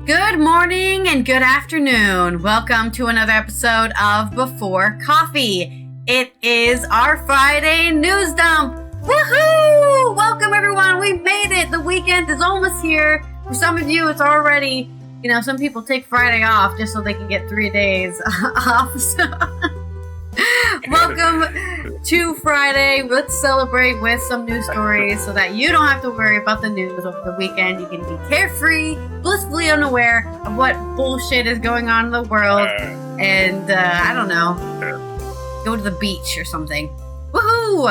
Good morning and good afternoon. Welcome to another episode of Before Coffee. It is our Friday news dump. Woohoo! Welcome everyone. We made it. The weekend is almost here. For some of you, it's already, some people take Friday off just so they can get 3 days off. So welcome to Friday. Let's celebrate with some news stories so that you don't have to worry about the news over the weekend. You can be carefree, blissfully unaware of what bullshit is going on in the world, and I don't know, go to the beach or something. Woohoo!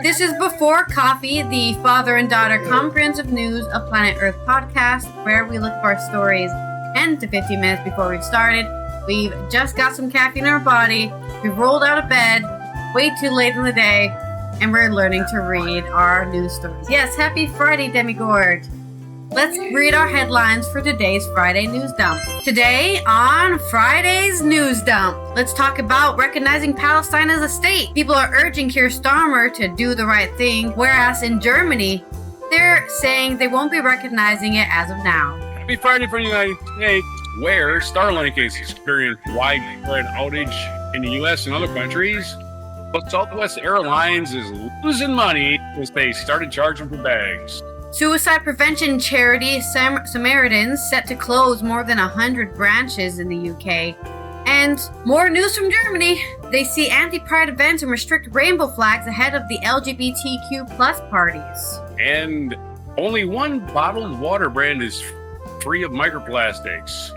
This is Before Coffee, the father and daughter comprehensive news of Planet Earth podcast, where we look for stories 10 to 15 minutes before we started. We've just got some caffeine in our body. We've rolled out of bed way too late in the day, and we're learning to read our news stories. Yes, happy Friday, Demi Gorge. Let's read our headlines for today's Friday news dump. Today on Friday's news dump, let's talk about recognizing Palestine as a state. People are urging Kier Starmer to do the right thing, whereas in Germany, they're saying they won't be recognizing it as of now. Happy Friday for the United States, where Starlink is experiencing widespread outage in the U.S. and other countries, but Southwest Airlines is losing money as they started charging for bags. Suicide prevention charity Samaritans set to close more than 100 branches in the UK. And more news from Germany. They see anti-pride events and restrict rainbow flags ahead of the LGBTQ plus parties. And only one bottled water brand is free of microplastics.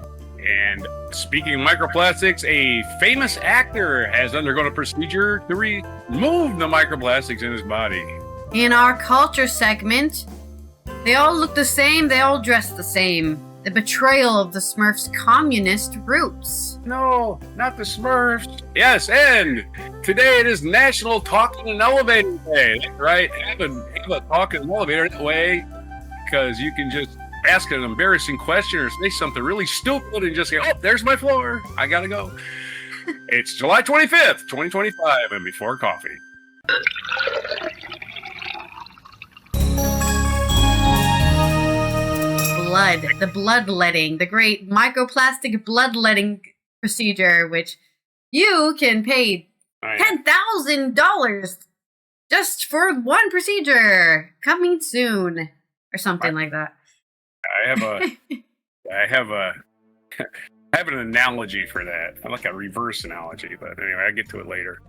And speaking of microplastics, a famous actor has undergone a procedure to remove the microplastics in his body. In our culture segment, they all look the same, they all dress the same. The betrayal of the Smurfs' communist roots. No, not the Smurfs. Yes, and today it is National Talking in Elevator Day. That's right, have a talk in an elevator that way, because you can just ask an embarrassing question or say something really stupid and just say, oh, there's my floor. I gotta go. It's July 25th, 2025, and Before Coffee. The bloodletting, the great microplastic bloodletting procedure, which you can pay $10,000 just for one procedure. Coming soon, or something like that. I have an analogy for that. I like a reverse analogy, but anyway, I'll get to it later.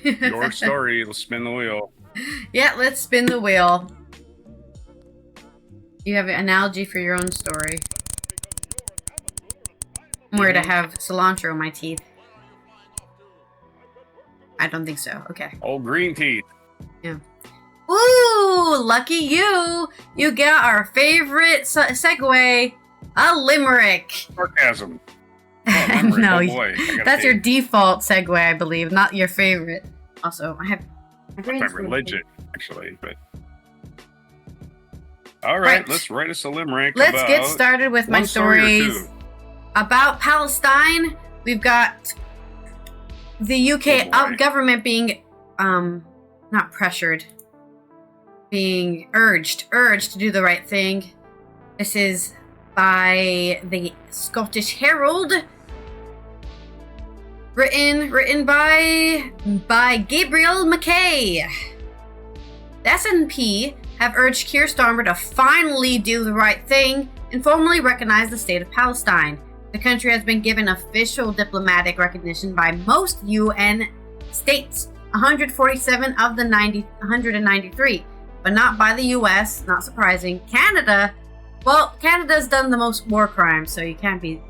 Your story, let's spin the wheel. Yeah, let's spin the wheel. You have an analogy for your own story. I'm worried I have cilantro in my teeth. I don't think so. Okay. Old green teeth. Yeah. Ooh, lucky you! You got our favorite segue, a limerick. Sarcasm. Oh, limerick. No, oh boy, that's your default segue, I believe, not your favorite. Also, I have my religion, actually, but. All right, let's write us a limerick. Let's get started with my stories about Palestine. We've got the UK government being, not pressured, being urged to do the right thing. This is by the Scottish Herald, written by Gabriel Mackay. The SNP have urged Kier Starmer to finally do the right thing and formally recognize the state of Palestine. The country has been given official diplomatic recognition by most UN states, 147 of the 193, but not by the US, not surprising. Canada's done the most war crimes, so you can't be...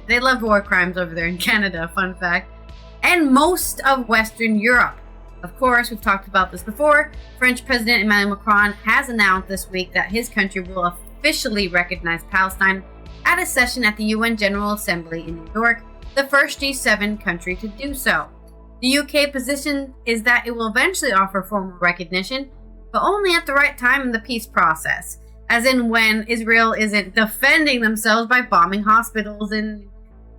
They love war crimes over there in Canada, fun fact. And most of Western Europe. Of course, we've talked about this before. French President Emmanuel Macron has announced this week that his country will officially recognize Palestine at a session at the UN General Assembly in New York, the first G7 country to do so. The UK position is that it will eventually offer formal recognition, but only at the right time in the peace process, as in when Israel isn't defending themselves by bombing hospitals and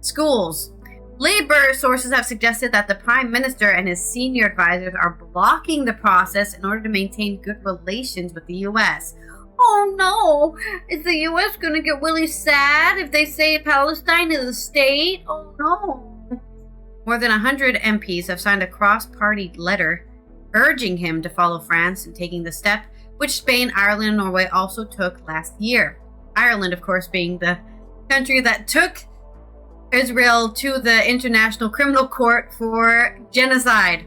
schools. Labor sources have suggested that the Prime Minister and his senior advisors are blocking the process in order to maintain good relations with the U.S. Oh no! Is the U.S. gonna get really sad if they say Palestine is a state? Oh no! More than 100 MPs have signed a cross-party letter urging him to follow France in taking the step, which Spain, Ireland, and Norway also took last year. Ireland, of course, being the country that took Israel to the International Criminal Court for genocide.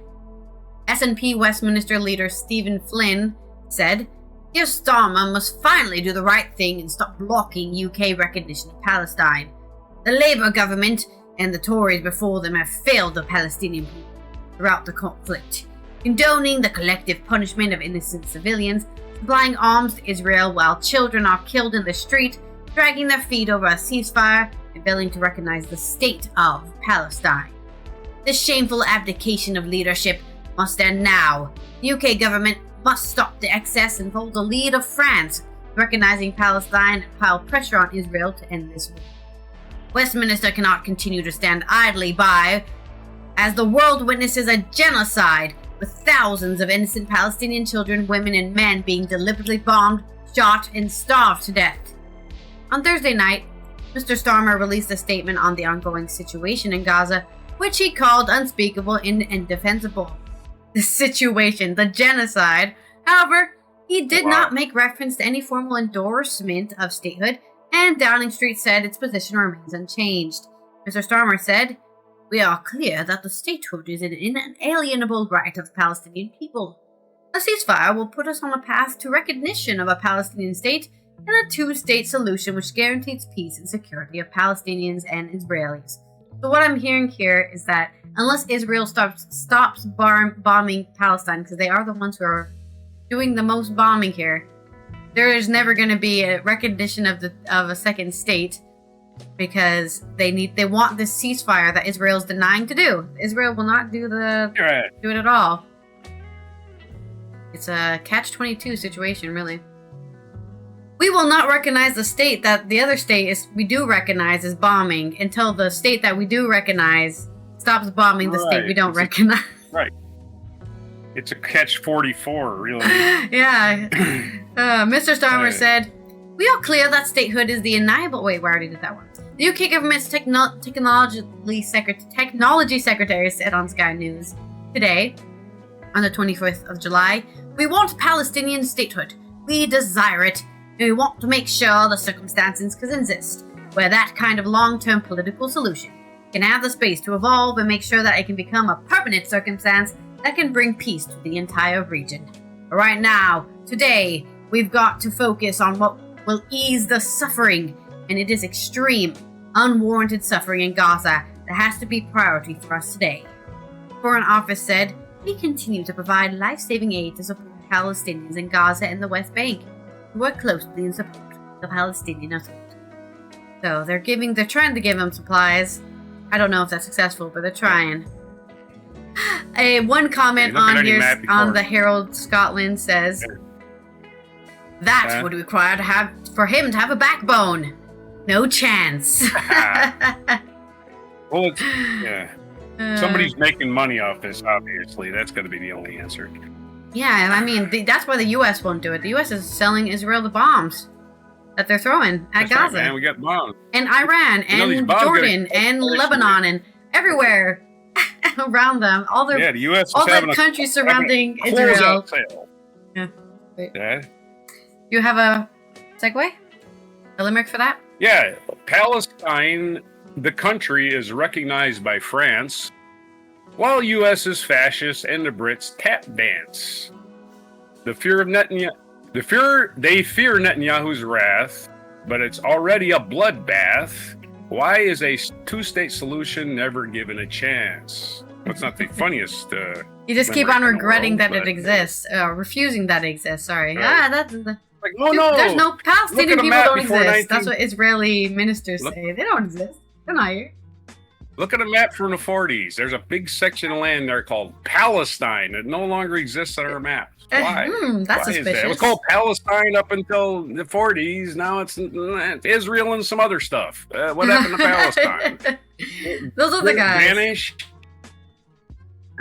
SNP Westminster leader Stephen Flynn said, Kier Starmer must finally do the right thing and stop blocking UK recognition of Palestine. The Labour government and the Tories before them have failed the Palestinian people throughout the conflict, condoning the collective punishment of innocent civilians, supplying arms to Israel while children are killed in the street, dragging their feet over a ceasefire, and failing to recognize the state of Palestine. This shameful abdication of leadership must end now. The UK government must stop the excess and follow the lead of France, recognizing Palestine and pile pressure on Israel to end this war. Westminster cannot continue to stand idly by as the world witnesses a genocide with thousands of innocent Palestinian children, women, and men being deliberately bombed, shot, and starved to death. On Thursday night, Mr. Starmer released a statement on the ongoing situation in Gaza, which he called unspeakable and indefensible. The situation, the genocide. However, he did not make reference to any formal endorsement of statehood, and Downing Street said its position remains unchanged. Mr. Starmer said, "We are clear that the statehood is an inalienable right of the Palestinian people. A ceasefire will put us on a path to recognition of a Palestinian state and a two-state solution which guarantees peace and security of Palestinians and Israelis." So what I'm hearing here is that unless Israel stops bombing Palestine, because they are the ones who are doing the most bombing here, there is never going to be a recognition of a second state, because they want this ceasefire that Israel's denying to do. Israel will not do it at all. It's a catch-22 situation, really. We will not recognize the state that the other state we do recognize is bombing until the state that we do recognize stops bombing the state we don't recognize. Right. It's a catch-44, really. Yeah. Mr. Starmer said, "We are clear that statehood is the inalienable..." Wait, we already did that one. The UK government's technology secretary said on Sky News today, on the 25th of July, "We want Palestinian statehood. We desire it. And we want to make sure the circumstances can exist where that kind of long-term political solution can have the space to evolve and make sure that it can become a permanent circumstance that can bring peace to the entire region. But right now, today, we've got to focus on what will ease the suffering, and it is extreme, unwarranted suffering in Gaza that has to be priority for us today." The Foreign Office said, "We continue to provide life-saving aid to support Palestinians in Gaza and the West Bank, who work closely in support of the Palestinian Authority." So they're trying to give them supplies. I don't know if that's successful, but they're trying. One comment on here on the Herald Scotland says, "That would require for him to have a backbone. No chance." Well, somebody's making money off this, obviously. That's going to be the only answer. Yeah, I mean, that's why the U.S. won't do it. The U.S. is selling Israel the bombs that they're throwing at Gaza. Right, man. We got bombs. And Iran, and Jordan, and Lebanon, and everywhere around them. All the U.S. all the countries surrounding Israel. Yeah. Wait. Yeah. You have a segue? A limerick for that? Yeah. Palestine, the country, is recognized by France, while U.S. is fascist and the Brits tap dance. They fear Netanyahu's wrath, but it's already a bloodbath. Why is a two-state solution never given a chance? That's not the funniest. You just keep on regretting that it exists, refusing that it exists. Sorry. Right. That's like, no. There's no Palestinian people don't exist. That's what Israeli ministers say. They don't exist. They're not here. Look at a map from the 40s. There's a big section of land there called Palestine that no longer exists on our maps. Why? That's Why suspicious. Is that? It was called Palestine up until the 40s. Now it's Israel and some other stuff. What happened to Palestine? Those are the guys. Vanished?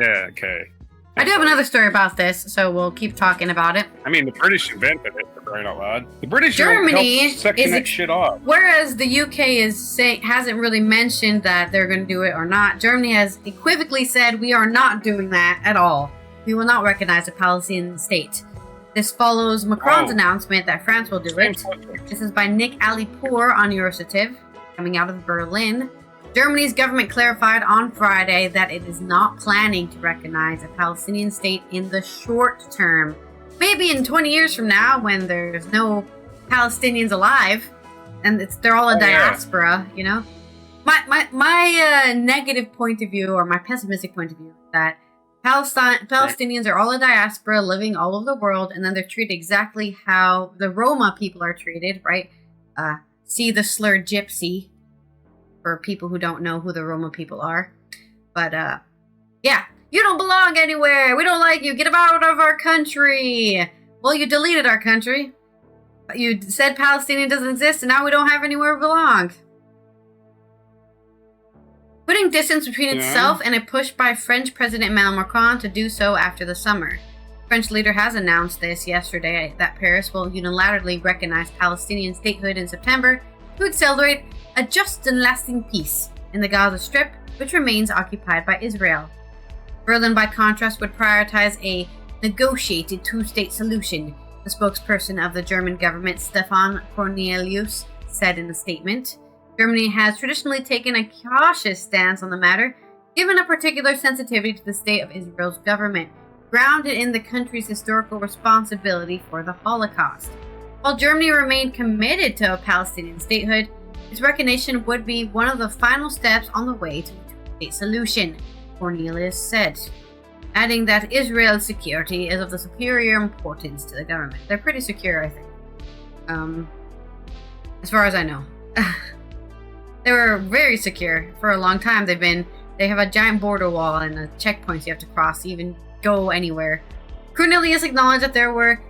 Yeah, okay. I do have another story about this, so we'll keep talking about it. I mean, the British invented it, for crying out loud. The British Germany helped section that shit off. Whereas the UK hasn't really mentioned that they're going to do it or not. Germany has equivocally said, we are not doing that at all. We will not recognize a Palestinian state. This follows Macron's announcement that France will do it. This is by Nick Alipour on Eurocitive, coming out of Berlin. Germany's government clarified on Friday that it is not planning to recognize a Palestinian state in the short term. Maybe in 20 years from now, when there's no Palestinians alive, and they're all a diaspora, you know? My negative point of view, or my pessimistic point of view, that Palestinians are all a diaspora living all over the world, and then they're treated exactly how the Roma people are treated, right? See the slur gypsy, for people who don't know who the Roma people are. But, yeah, you don't belong anywhere. We don't like you. Get out of our country. Well, you deleted our country. You said Palestinian doesn't exist, and now we don't have anywhere to belong. Putting distance between itself and a push by French President Emmanuel Macron to do so after the summer. French leader has announced this yesterday, that Paris will unilaterally recognize Palestinian statehood in September to accelerate a just and lasting peace in the Gaza Strip, which remains occupied by Israel. Berlin, by contrast, would prioritize a negotiated two-state solution, the spokesperson of the German government, Stefan Cornelius, said in a statement. Germany has traditionally taken a cautious stance on the matter, given a particular sensitivity to the state of Israel's government, grounded in the country's historical responsibility for the Holocaust. While Germany remained committed to a Palestinian statehood, its recognition would be one of the final steps on the way to a two-state solution, Cornelius said, adding that Israel's security is of the superior importance to the government. They're pretty secure, I think. As far as I know. They were very secure for a long time. They have a giant border wall and the checkpoints you have to cross to even go anywhere. Cornelius acknowledged that there were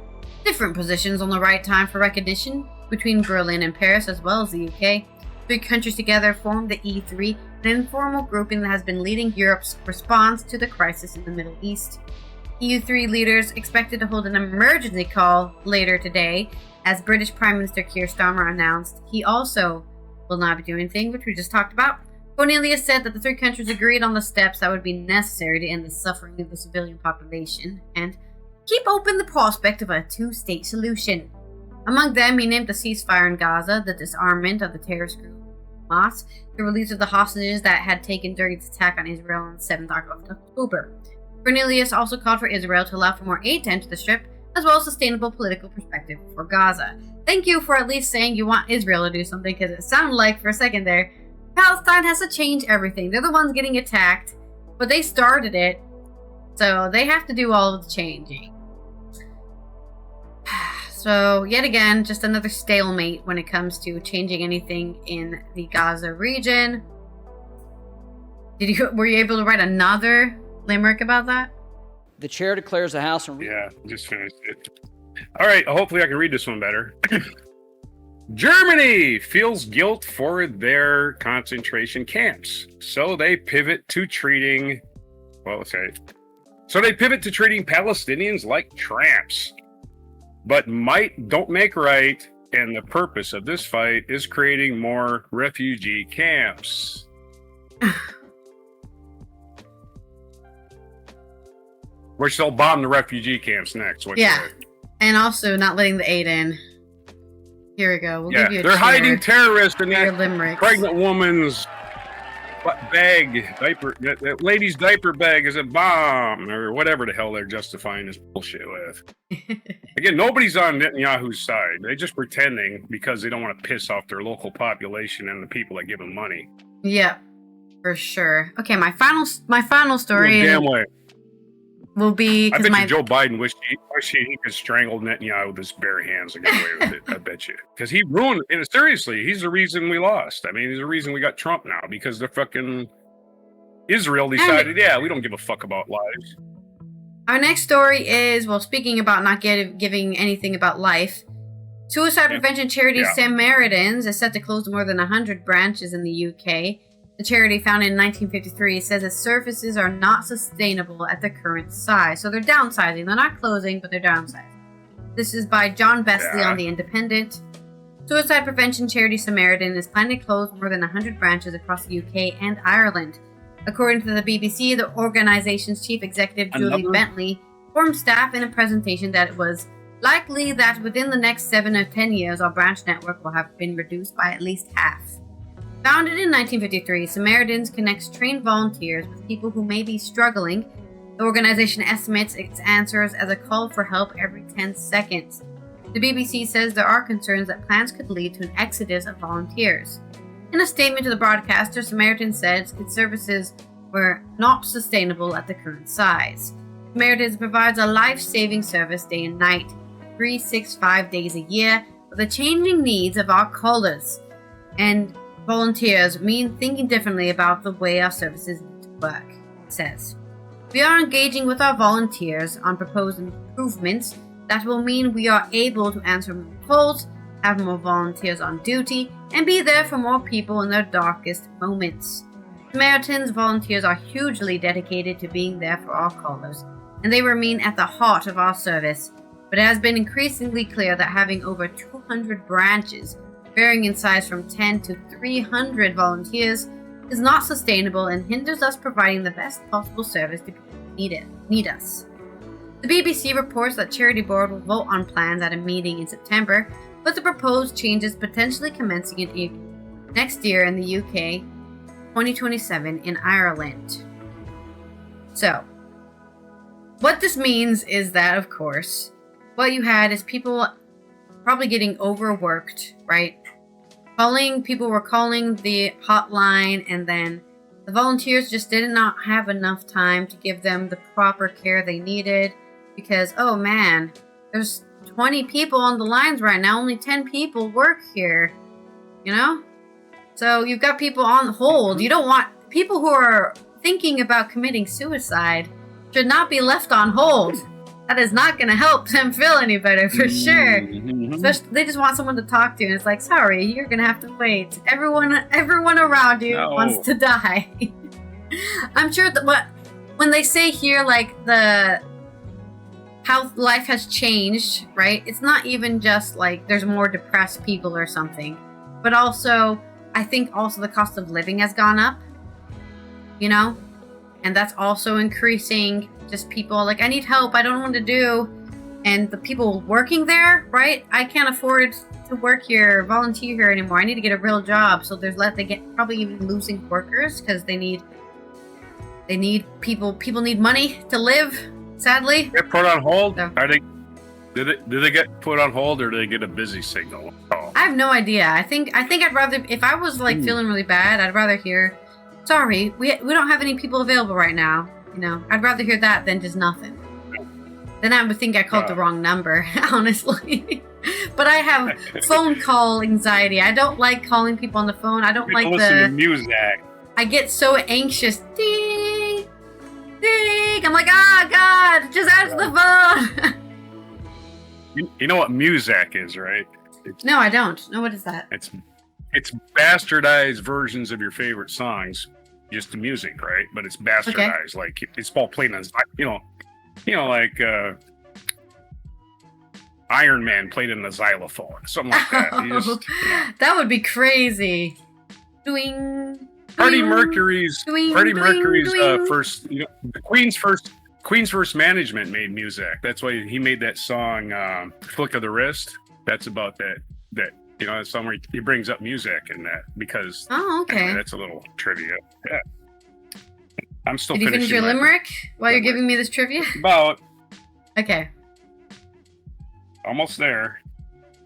different positions on the right time for recognition between Berlin and Paris, as well as the UK. Three countries together formed the E3, an informal grouping that has been leading Europe's response to the crisis in the Middle East. EU3 leaders expected to hold an emergency call later today, as British Prime Minister Kier Starmer announced he also will not be doing anything, which we just talked about. Cornelius said that the three countries agreed on the steps that would be necessary to end the suffering of the civilian population and keep open the prospect of a two-state solution. Among them, he named the ceasefire in Gaza, the disarmament of the terrorist group Hamas, the release of the hostages that had taken during its attack on Israel on 7th of October. Cornelius also called for Israel to allow for more aid to enter the Strip, as well as sustainable political perspective for Gaza. Thank you for at least saying you want Israel to do something, because it sounded like for a second there, Palestine has to change everything. They're the ones getting attacked, but they started it, so they have to do all of the changing. So, yet again, just another stalemate when it comes to changing anything in the Gaza region. Were you able to write another limerick about that? The chair declares the House... Yeah, just finished it. All right, hopefully I can read this one better. Germany feels guilt for their concentration camps, so they pivot to treating... So they pivot to treating Palestinians like tramps. But might don't make right, and the purpose of this fight is creating more refugee camps. Which they'll bomb the refugee camps next. And also not letting the aid in. Here we go. We'll give you a they're hiding terrorists in that limericks. Pregnant woman's diaper. That lady's diaper bag is a bomb, or whatever the hell they're justifying this bullshit with. Again, nobody's on Netanyahu's side. They're just pretending because they don't want to piss off their local population and the people that give them money. Yeah, for sure. Okay, my final story. Damn way. Will be. I bet you Joe Biden wished he could strangle Netanyahu with his bare hands and get away with it. I bet you, because he ruined it. Seriously, he's the reason we lost. I mean, he's the reason we got Trump now, because the fucking Israel decided, we don't give a fuck about lives. Our next story is, speaking about not giving anything about life, suicide prevention charity Samaritans is set to close more than 100 branches in the UK. The charity, founded in 1953, says its services are not sustainable at the current size. So they're downsizing. They're not closing, but they're downsizing. This is by John Besley on The Independent. Suicide prevention charity Samaritan is planning to close more than 100 branches across the UK and Ireland. According to the BBC, the organization's chief executive, Julie Bentley, informed staff in a presentation that it was likely that within the next 7 or 10 years, our branch network will have been reduced by at least half. Founded in 1953, Samaritans connects trained volunteers with people who may be struggling. The organization estimates its answers as a call for help every 10 seconds. The BBC says there are concerns that plans could lead to an exodus of volunteers. In a statement to the broadcaster, Samaritans said its services were not sustainable at the current size. Samaritans provides a life-saving service day and night, 365 days a year, for the changing needs of our callers and volunteers mean thinking differently about the way our services need to work, it says. We are engaging with our volunteers on proposed improvements that will mean we are able to answer more calls, have more volunteers on duty, and be there for more people in their darkest moments. Samaritans volunteers are hugely dedicated to being there for our callers, and they remain at the heart of our service. But it has been increasingly clear that having over 200 branches, varying in size from 10 to 300 volunteers, is not sustainable and hinders us providing the best possible service to people who need us. The BBC reports that Charity Board will vote on plans at a meeting in September, with the proposed changes potentially commencing in April next year in the UK, 2027 in Ireland. So, what this means is that, of course, what you had is people probably getting overworked, right? People were calling the hotline, and then the volunteers just did not have enough time to give them the proper care they needed because, oh man, there's 20 people on the lines right now, only 10 people work here, you know? So you've got people on hold. You don't want people who are thinking about committing suicide should not be left on hold. That is not going to help them feel any better, for sure. Especially, they just want someone to talk to, and it's like, sorry, you're going to have to wait. Everyone around you wants to die. I'm sure that when they say here, like, how life has changed, right? It's not even just, like, there's more depressed people or something. But also, I think also the cost of living has gone up, you know? And that's also increasing just people like, I need help, I don't know what to do. And the people working there, right? I can't afford to work here, volunteer here anymore. I need to get a real job. So they get probably even losing workers because they need people need money to live, sadly. Get put on hold? So. Did they get put on hold, or did they get a busy signal? Oh. I have no idea. I think I'd rather, if I was like feeling really bad, I'd rather hear, sorry, we don't have any people available right now. You know, I'd rather hear that than just nothing. Then I would think I called the wrong number, honestly. But I have phone call anxiety. I don't like calling people on the phone. I don't like listen to music. I get so anxious. Ding, ding. I'm like, God, just answer the phone. You know what music is, right? No, I don't. No, what is that? It's bastardized versions of your favorite songs. Just the music, right? But it's bastardized. Okay. Like it's all played on, like Iron Man played in the xylophone, something like that. That would be crazy. Doing. Freddie Mercury's first, the Queen's first management made music. That's why he made that song, "Flick of the Wrist." That's about that. That's somewhere he brings up music and that because. Oh, okay. Anyway, that's a little trivia. Yeah. I'm still. Did you finish your limerick while you're giving me this trivia? About. Okay. Almost there.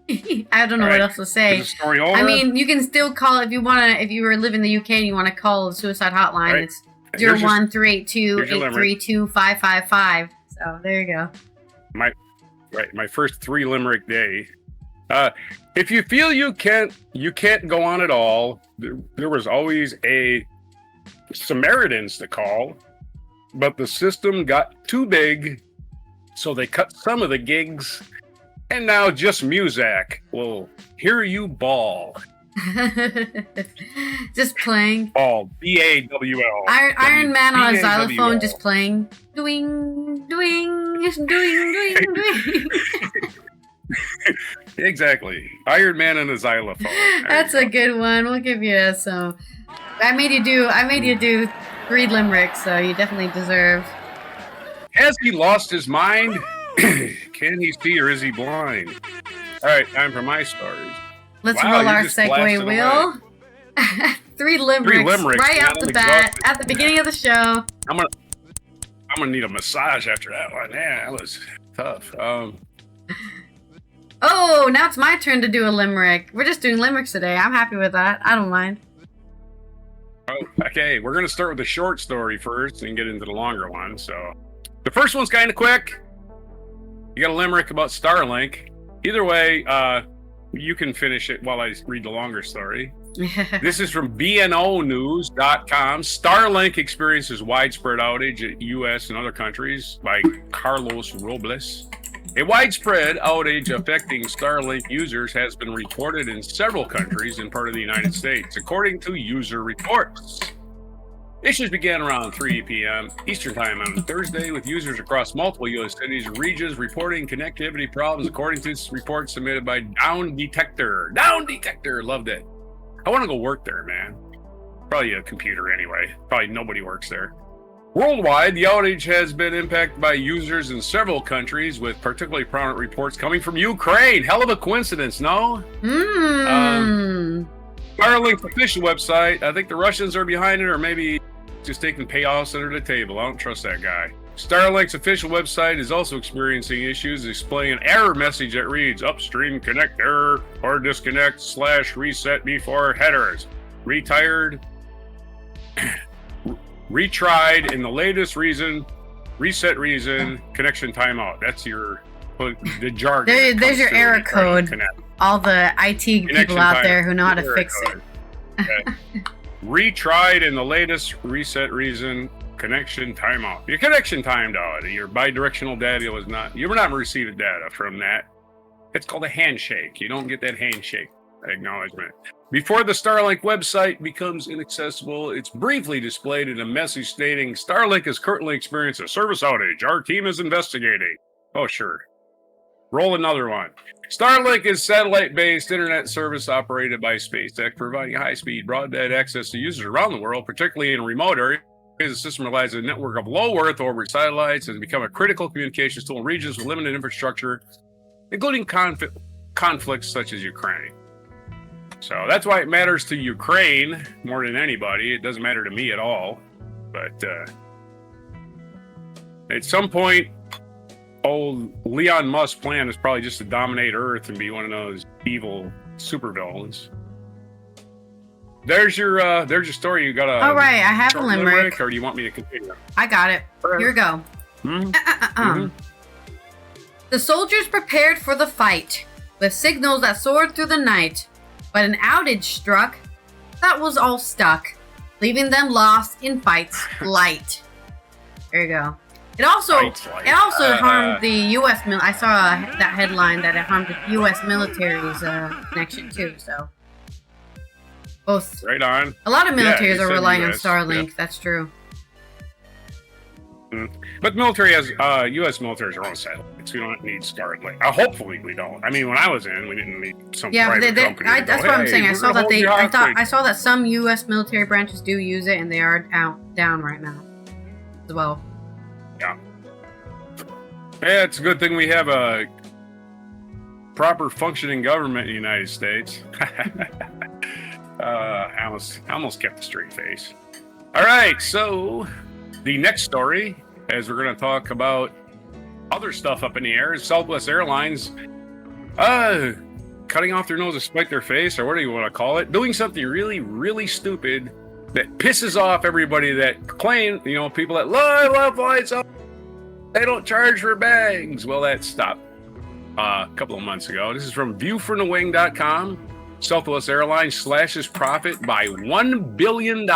I don't know what else to say. Is the story over? I mean, you can still call if you want to. If you live in the UK and you want to call the suicide hotline, right. It's 01382-832-555. So there you go. My first 3 limerick day. If you feel you can't go on at all, there was always a Samaritans to call, but the system got too big, so they cut some of the gigs, and now just music will hear you bawl. Just playing. Oh, BAWL. Iron Man on a xylophone BAWL. just playing. Doing. Exactly. Iron Man and a xylophone. That's a good one. We'll give you some. I made you do 3 limericks, so you definitely deserve. Has he lost his mind? Can he see or is he blind? All right, time for my stories. Let's Wow, roll you're our just segue blasting wheel. 3 limericks, right man, out the I'm bat, exhausted. at the beginning of the show. I'm gonna need a massage after that one. Yeah, that was tough. Oh, now it's my turn to do a limerick. We're just doing limericks today. I'm happy with that. I don't mind. Okay, we're gonna start with the short story first and get into the longer one. So, the first one's kind of quick. You got a limerick about Starlink. Either way, you can finish it while I read the longer story. This is from BNOnews.com. Starlink experiences widespread outage at U.S. and other countries by Carlos Robles. A widespread outage affecting Starlink users has been reported in several countries and part of the United States, according to user reports. Issues began around 3 p.m. Eastern Time on Thursday, with users across multiple U.S. cities and regions reporting connectivity problems, according to reports submitted by Down Detector. Down Detector, loved it. I want to go work there, man. Probably a computer anyway. Probably nobody works there. Worldwide, the outage has been impacted by users in several countries, with particularly prominent reports coming from Ukraine. Hell of a coincidence, no? Starlink's official website, I think the Russians are behind it, or maybe just taking payoffs under the table. I don't trust that guy. Starlink's official website is also experiencing issues, displaying an error message that reads upstream connect error or disconnect / reset before headers. Retried in the latest reason, reset reason, connection timeout. That's the jargon. There's your error code. Connect. All the IT people out there who know how to fix it. Okay. Retried in the latest reset reason, connection timeout. Your connection timed out. Your bidirectional data was not. You were not receiving data from that. It's called a handshake. You don't get that handshake acknowledgement. Before the Starlink website becomes inaccessible, it's briefly displayed in a message stating Starlink is currently experiencing a service outage. Our team is investigating. Oh, sure. Roll another one. Starlink is satellite-based internet service operated by SpaceX, providing high-speed broadband access to users around the world, particularly in remote areas. The system relies on a network of low Earth orbit satellites and has become a critical communications tool in regions with limited infrastructure, including conflicts such as Ukraine. So that's why it matters to Ukraine more than anybody. It doesn't matter to me at all. But at some point, old Elon Musk's plan is probably just to dominate Earth and be one of those evil supervillains. There's your story. You got a All right, I have a limerick. Or do you want me to continue? I got it. Here we go. The soldiers prepared for the fight, with signals that soared through the night. But an outage struck that was all stuck, leaving them lost in fight's light. There you go. It also harmed the U.S. I saw that headline that it harmed the U.S. military's connection too. So both. Right on. A lot of militaries are relying on US, Starlink. yeah. That's true. But military has U.S. military has their own satellites. We don't need Starlink. Hopefully, we don't. I mean, when I was in, we didn't need some private company. That's what I'm saying. I saw that some U.S. military branches do use it, and they are down right now as well. Yeah. Yeah, it's a good thing we have a proper functioning government in the United States. I almost kept a straight face. All right, so the next story, as we're going to talk about other stuff up in the air, is Southwest Airlines cutting off their nose to spite their face, or what do you want to call it? Doing something really, really stupid that pisses off everybody that claim, people that love flights. They don't charge for bags. Well, that stopped a couple of months ago. This is from viewfromthewing.com. Southwest Airlines slashes profit by $1 billion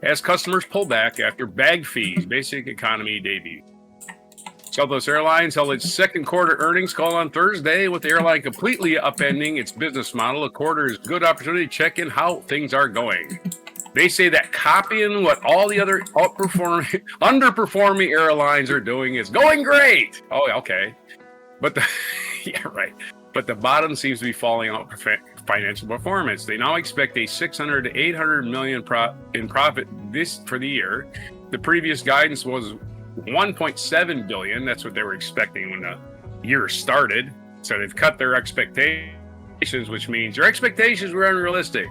as customers pull back after bag fees, basic economy debut. Southwest Airlines held its second quarter earnings call on Thursday, with the airline completely upending its business model. A quarter is a good opportunity to check in how things are going. They say that copying what all the other underperforming airlines are doing is going great. Oh, okay. But yeah, right. But the bottom seems to be falling out for financial performance. They now expect a $600 to $800 million in profit for the year. The previous guidance was $1.7 billion. That's what they were expecting when the year started. So they've cut their expectations, which means your expectations were unrealistic.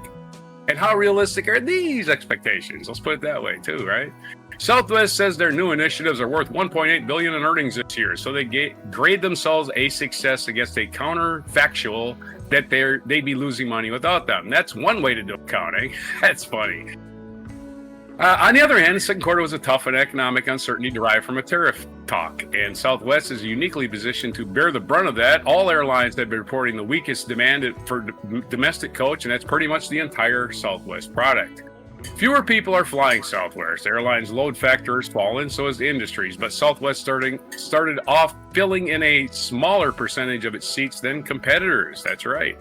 And how realistic are these expectations? Let's put it that way too, right? Southwest says their new initiatives are worth $1.8 billion in earnings this year, so they grade themselves a success against a counterfactual that they'd be losing money without them. That's one way to do accounting. That's funny. On the other hand, the second quarter was a tough and economic uncertainty derived from a tariff talk, and Southwest is uniquely positioned to bear the brunt of that. All airlines have been reporting the weakest demand for domestic coach, and that's pretty much the entire Southwest product. Fewer people are flying Southwest. Airlines' load factor has fallen, so has the industry's, but Southwest started off filling in a smaller percentage of its seats than competitors. That's right.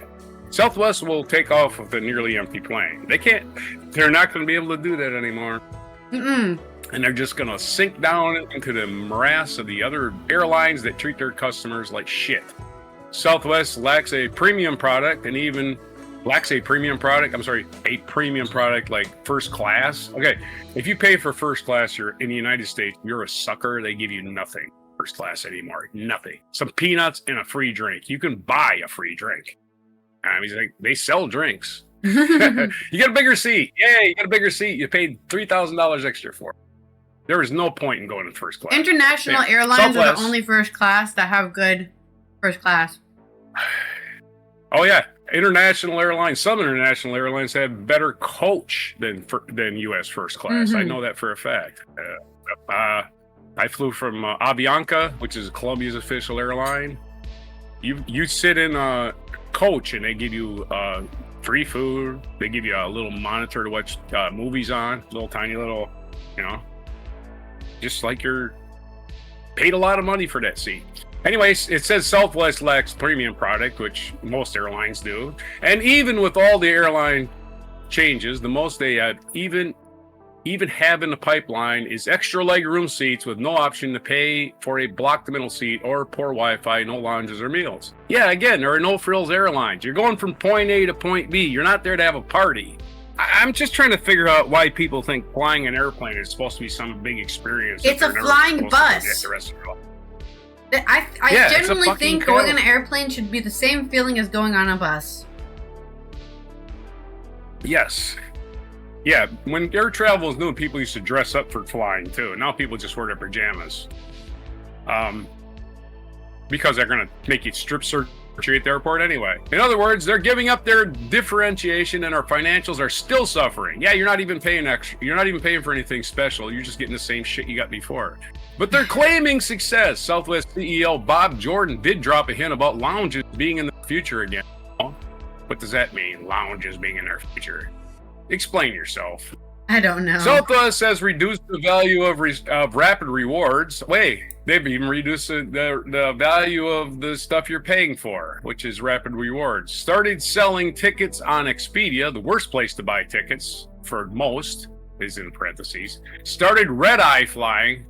Southwest will take off with a nearly empty plane. They're not going to be able to do that anymore. And they're just going to sink down into the morass of the other airlines that treat their customers like shit. Southwest lacks a premium product a premium product like first class. Okay, if you pay for first class, you're in the United States, you're a sucker. They give you nothing first class anymore. Nothing. Some peanuts and a free drink. You can buy a free drink. I mean, like, they sell drinks. You get a bigger seat. Yeah, you get a bigger seat. You paid $3,000 extra for it. There is no point in going in first class. International airlines are the only first class that have good first class. Oh, yeah. International airlines, some international airlines have better coach than U.S. first class. I know that for a fact. I flew from Avianca, which is Colombia's official airline. You sit in a coach and they give you free food. They give you a little monitor to watch movies on, tiny little, just like you're paid a lot of money for that seat. Anyways, it says Southwest lacks premium product, which most airlines do. And even with all the airline changes, the most they had even have in the pipeline is extra legroom seats with no option to pay for a blocked middle seat or poor Wi-Fi, no lounges or meals. Yeah, again, there are no frills airlines. You're going from point A to point B. You're not there to have a party. I'm just trying to figure out why people think flying an airplane is supposed to be some big experience. It's a flying bus. I genuinely think going on an airplane should be the same feeling as going on a bus. Yes. Yeah, when air travel was new, people used to dress up for flying too. Now people just wear their pajamas. Because they're going to make you strip search you at the airport anyway. In other words, they're giving up their differentiation and our financials are still suffering. Yeah, you're not even paying extra. You're not even paying for anything special. You're just getting the same shit you got before. But they're claiming success. Southwest CEO Bob Jordan did drop a hint about lounges being in the future again. What does that mean, lounges being in their future? Explain yourself. I don't know. Southwest has reduced the value of Rapid Rewards. Wait, they've even reduced the value of the stuff you're paying for, which is Rapid Rewards. Started selling tickets on Expedia, the worst place to buy tickets for most, is in parentheses. Started red-eye flying,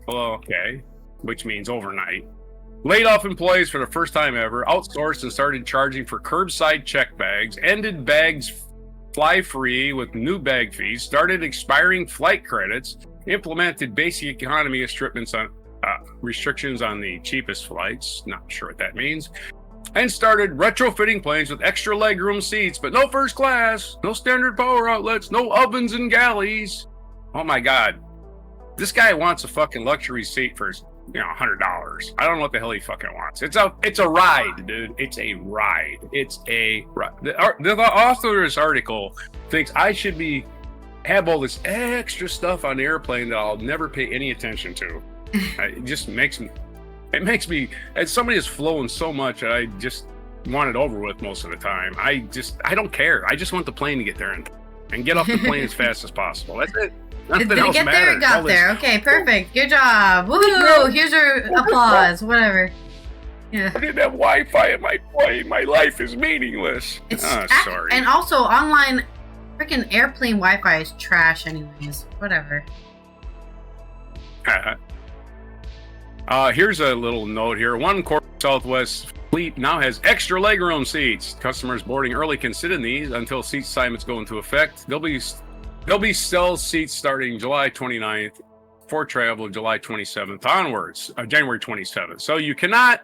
which means overnight. Laid off employees for the first time ever, outsourced and started charging for curbside check bags, ended bags fly free with new bag fees, started expiring flight credits, implemented basic economy restrictions on the cheapest flights, not sure what that means, and started retrofitting planes with extra legroom seats, but no first class, no standard power outlets, no ovens and galleys. Oh my God. This guy wants a fucking luxury seat for $100. I don't know what the hell he fucking wants. It's a ride, dude. It's a ride. It's a ride. The author of this article thinks I should have all this extra stuff on the airplane that I'll never pay any attention to. It just makes me, as somebody has flown so much that I just want it over with most of the time. I don't care. I just want the plane to get there and get off the plane as fast as possible. That's it. Nothing Did it else get there? It matters. got All this- there. Okay, perfect. Good job. Woohoo! Here's your applause. Whatever. Yeah. I didn't have Wi-Fi in my plane. My life is meaningless. Sorry. And also, online freaking airplane Wi-Fi is trash anyways. Whatever. Here's a little note here. One Southwest fleet now has extra legroom seats. Customers boarding early can sit in these until seat assignments go into effect. There'll be sell seats starting July 29th for travel July 27th onwards, January 27th. So you cannot.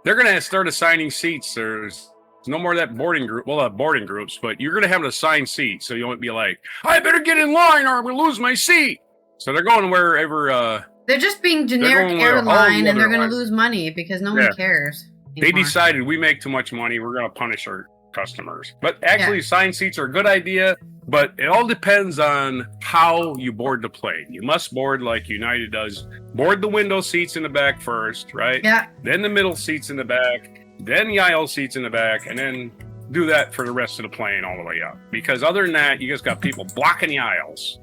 They're going to start assigning seats. There's no more of that boarding group. Well, boarding groups, but you're going to have an assigned seat. So you won't be like, I better get in line or I'm going to lose my seat. So they're going wherever. They're just being generic airline, and they're going to lose money because no one cares anymore. They decided we make too much money. We're going to punish our customers. But actually, assigned seats are a good idea. But it all depends on how you board the plane. You must board like United does. Board the window seats in the back first, right? Yeah. Then the middle seats in the back. Then the aisle seats in the back. And then do that for the rest of the plane all the way up. Because other than that, you just got people blocking the aisles.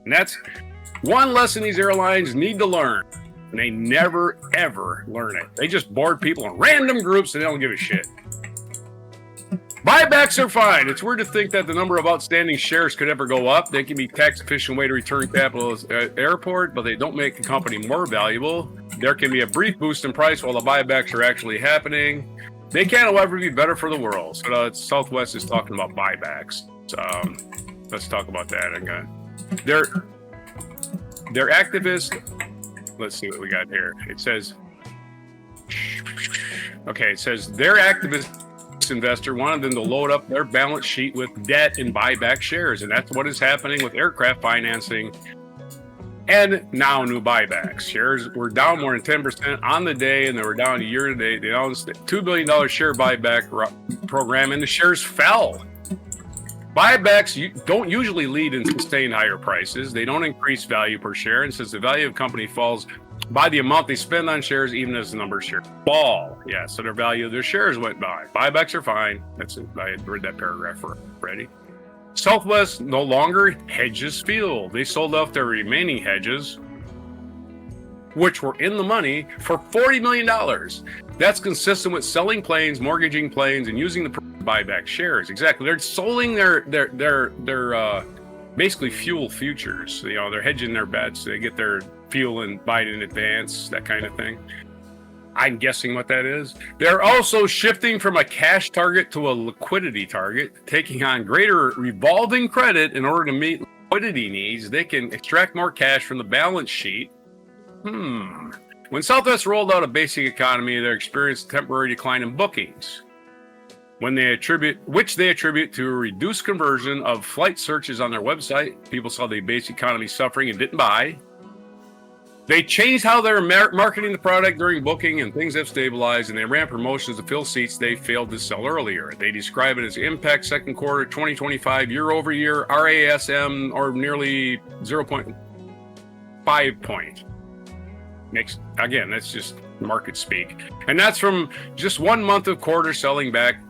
And that's one lesson these airlines need to learn. And they never, ever learn it. They just board people in random groups and they don't give a shit. Buybacks are fine. It's weird to think that the number of outstanding shares could ever go up. They can be a tax-efficient way to return capital at airport, but they don't make the company more valuable. There can be a brief boost in price while the buybacks are actually happening. They can, however, be better for the world. So Southwest is talking about buybacks. Let's talk about that again. They're activists. Let's see what we got here. It says, their activist investor wanted them to load up their balance sheet with debt and buy back shares, and that's what is happening with aircraft financing and now new buybacks. Shares were down more than 10% on the day, and they were down year to date. They announced a $2 billion share buyback program, and the shares fell. Buybacks don't usually lead in sustained higher prices. They don't increase value per share, and since the value of a company falls by the amount they spend on shares, even as the number of shares fall. Yeah, so their value of their shares went by. Buybacks are fine. I had read that paragraph already. Southwest no longer hedges fuel. They sold off their remaining hedges, which were in the money, for $40 million. That's consistent with selling planes, mortgaging planes, and using the buyback shares. Exactly. They're selling their basically fuel futures. You know, they're hedging their bets. They get their fuel and buy it in advance, that kind of thing. I'm guessing what that is. They're also shifting from a cash target to a liquidity target, taking on greater revolving credit in order to meet liquidity needs. They can extract more cash from the balance sheet. When Southwest rolled out a basic economy, they experienced a temporary decline in bookings, which they attribute to a reduced conversion of flight searches on their website. People saw the basic economy suffering and didn't buy. They changed how they're marketing the product during booking, and things have stabilized, and they ran promotions to fill seats they failed to sell earlier. They describe it as impact second quarter 2025 year-over-year RASM, or nearly 0.5 point. Again, that's just market speak. And that's from just 1 month of quarter selling back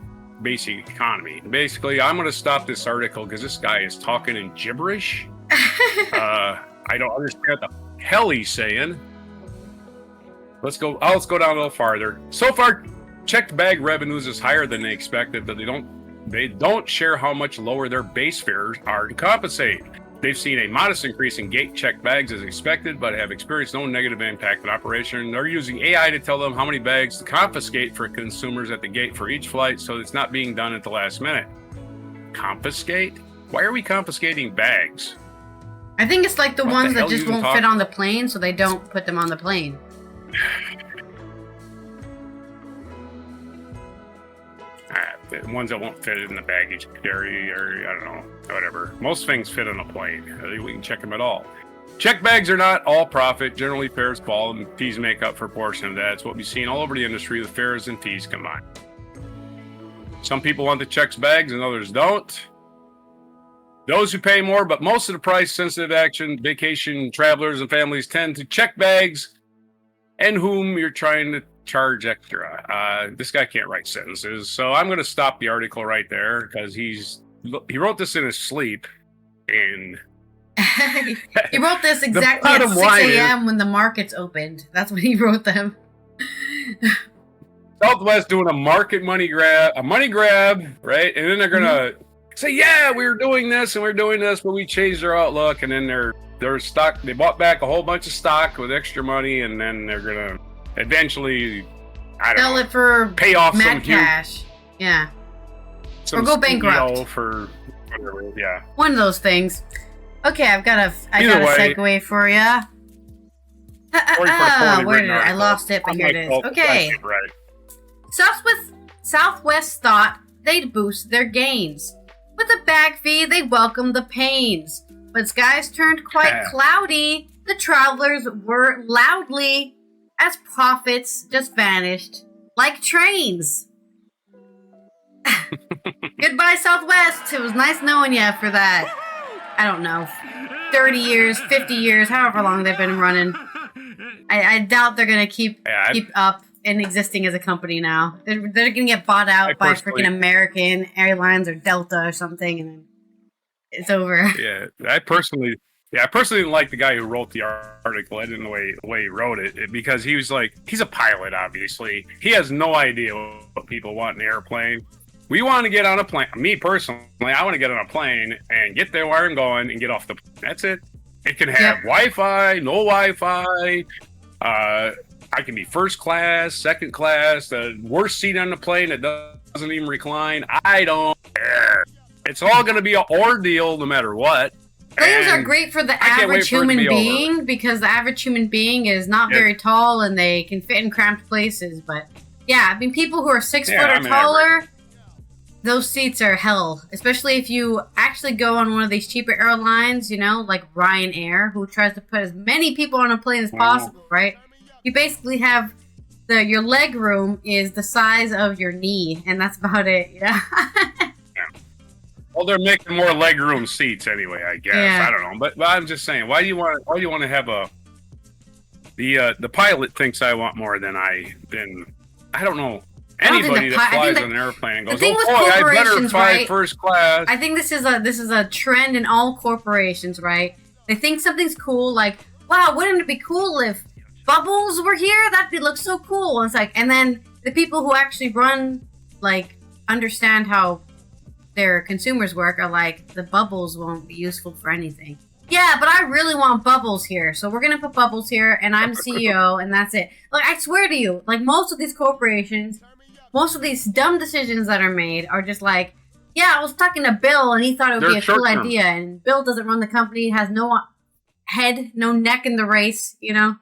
basic economy. Basically, I'm going to stop this article because this guy is talking in gibberish. I don't understand the hell he's saying. Let's go down a little farther. So far, checked bag revenues is higher than they expected, but they don't share how much lower their base fares are to compensate. They've seen a modest increase in gate checked bags as expected, but have experienced no negative impact on operation. They're using AI to tell them how many bags to confiscate for consumers at the gate for each flight, so it's not being done at the last minute. Confiscate? Why are we confiscating bags? I think it's like the ones that just won't fit on the plane, so they don't put them on the plane. The ones that won't fit in the baggage area, or I don't know, whatever. Most things fit on a plane. We can check them at all. Check bags are not all profit. Generally, fares fall, and fees make up for a portion of that. It's what we've seen all over the industry with fares and fees combined. Some people want the checked bags, and others don't. Those who pay more, but most of the price-sensitive vacation travelers and families tend to check bags, and whom you're trying to charge extra. This guy can't write sentences, so I'm going to stop the article right there because he wrote this in his sleep, and He wrote this exactly at 6 a.m. when the markets opened. That's when he wrote them. Southwest doing a money grab, right? And then they're gonna say, "Yeah, we were doing this and we're doing this, but we changed our outlook." And then they're stock. They bought back a whole bunch of stock with extra money, and then they're gonna eventually, sell it for pay off mad some cash. Yeah, or go bankrupt for whatever. Yeah, one of those things. Okay, I got a segue for you. Where did I lost it? But here it is. Okay. Right. Southwest thought they'd boost their gains. With a bag fee, they welcomed the pains. But skies turned quite cloudy. The travelers were loudly as profits just vanished like trains. Goodbye, Southwest. It was nice knowing you for that. I don't know, 30 years, 50 years, however long they've been running. I doubt they're going to keep up and existing as a company now. They're going to get bought out by freaking American Airlines or Delta or something, and then it's over. Yeah, I personally didn't like the guy who wrote the article. I didn't know the way he wrote it because he was like, he's a pilot, obviously. He has no idea what people want in an airplane. We want to get on a plane. Me personally, I want to get on a plane and get there where I'm going and get off the plane. That's it. It can have Wi-Fi, no Wi-Fi. I can be first class, second class, the worst seat on the plane that doesn't even recline. I don't care. It's all going to be an ordeal no matter what. Planes are great for the average human being because the average human being is not very tall and they can fit in cramped places. But yeah, I mean, people who are 6 foot or taller, those seats are hell. Especially if you actually go on one of these cheaper airlines, you know, like Ryanair, who tries to put as many people on a plane as possible, right? You basically have your leg room is the size of your knee, and that's about it. Yeah. Well, they're making more legroom seats anyway, I guess. Yeah. I don't know, but I'm just saying, why do you want to have the pilot thinks I want more than I don't know. Anybody that flies on an airplane and goes, I better fly first class. I think this is a trend in all corporations, right? They think something's cool, like, wow, wouldn't it be cool if bubbles were here? That'd look so cool. And it's like, and then the people who actually run, like, understand how their consumers work are like, the bubbles won't be useful for anything. Yeah, but I really want bubbles here, so we're gonna put bubbles here, and I'm CEO, and that's it. Like, I swear to you, like, most of these corporations, most of these dumb decisions that are made are just like, yeah, I was talking to Bill, and he thought it would be a cool idea, and Bill doesn't run the company, has no head, no neck in the race, you know?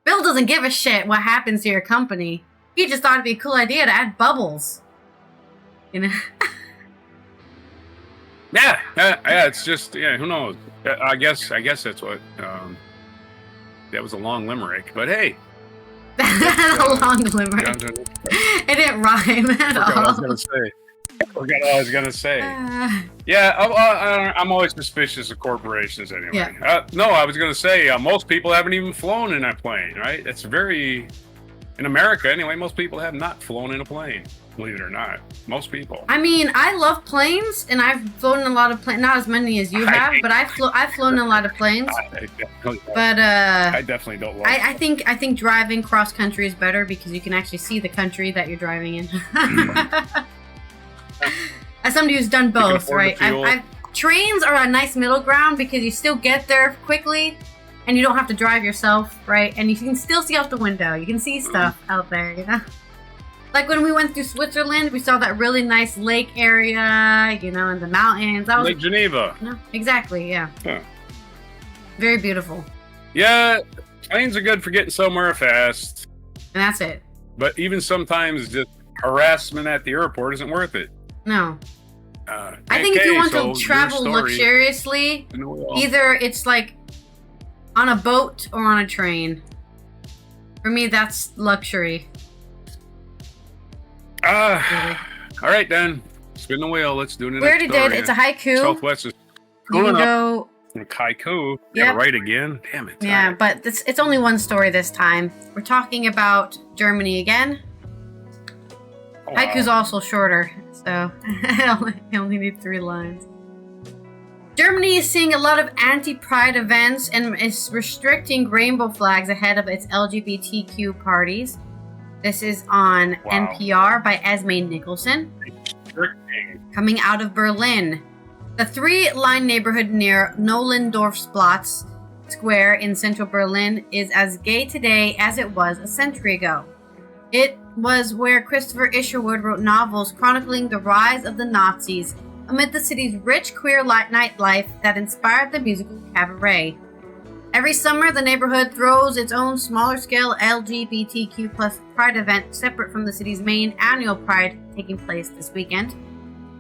Bill doesn't give a shit what happens to your company. He just thought it'd be a cool idea to add bubbles. You know? Yeah, it's just, who knows? I guess that's what, that was a long limerick, but hey. A long limerick. It didn't rhyme at all. I forgot what I was gonna say. I'm always suspicious of corporations anyway. Yeah. No, I was gonna say, most people haven't even flown in a plane, right? It's in America anyway, most people have not flown in a plane. Believe it or not, most people. I mean, I love planes, and I've flown in a lot of planes. Not as many as you have, but I've flown in a lot of planes. I definitely don't love. I think driving cross country is better because you can actually see the country that you're driving in. As somebody who's done both, right? Trains are a nice middle ground because you still get there quickly, and you don't have to drive yourself, right? And you can still see out the window. You can see stuff out there, you know. Like when we went through Switzerland, we saw that really nice lake area, you know, in the mountains. Lake Geneva. No, exactly, yeah. Very beautiful. Yeah, planes are good for getting somewhere fast. And that's it. But even sometimes just harassment at the airport isn't worth it. No. I think if you want to travel luxuriously, either it's like on a boat or on a train. For me, that's luxury. Really. All right, then. Spin the wheel. Let's do it. We already did. It's a haiku. Southwest is going up. Haiku. Yeah, right again. Damn it. Yeah, but it's only one story this time. We're talking about Germany again. Oh, Haiku's also shorter, so I only need 3 lines. Germany is seeing a lot of anti-pride events and is restricting rainbow flags ahead of its LGBTQ parties. This is on NPR by Esme Nicholson. Coming out of Berlin. The three-line neighborhood near Nollendorfplatz Square in central Berlin is as gay today as it was a century ago. It was where Christopher Isherwood wrote novels chronicling the rise of the Nazis amid the city's rich queer nightlife that inspired the musical Cabaret. Every summer, the neighborhood throws its own smaller-scale LGBTQ plus Pride event separate from the city's main annual Pride taking place this weekend.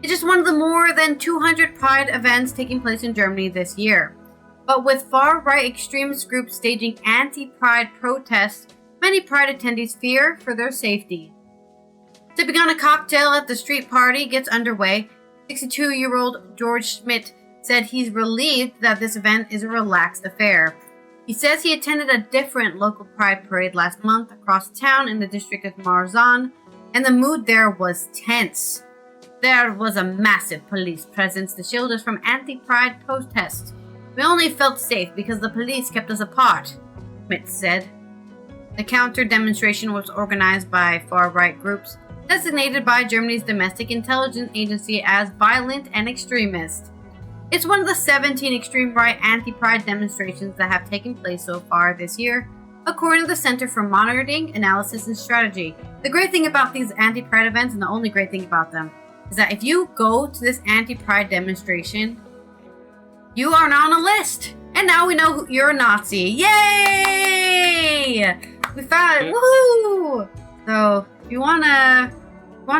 It's just one of the more than 200 Pride events taking place in Germany this year. But with far-right extremist groups staging anti-Pride protests, many Pride attendees fear for their safety. Sipping on a cocktail at the street party gets underway. 62-year-old George Schmidt said he's relieved that this event is a relaxed affair. He says he attended a different local Pride parade last month across town in the district of Marzahn, and the mood there was tense. There was a massive police presence to shield us from anti-Pride protests. We only felt safe because the police kept us apart, Schmidt said. The counter-demonstration was organized by far-right groups designated by Germany's domestic intelligence agency as violent and extremist. It's one of the 17 extreme right anti-Pride demonstrations that have taken place so far this year, according to the Center for Monitoring, Analysis, and Strategy. The great thing about these anti-Pride events, and the only great thing about them, is that if you go to this anti-Pride demonstration, you are now on a list. And now we know you're a Nazi. Yay! We found it. Woohoo! So, if you wanna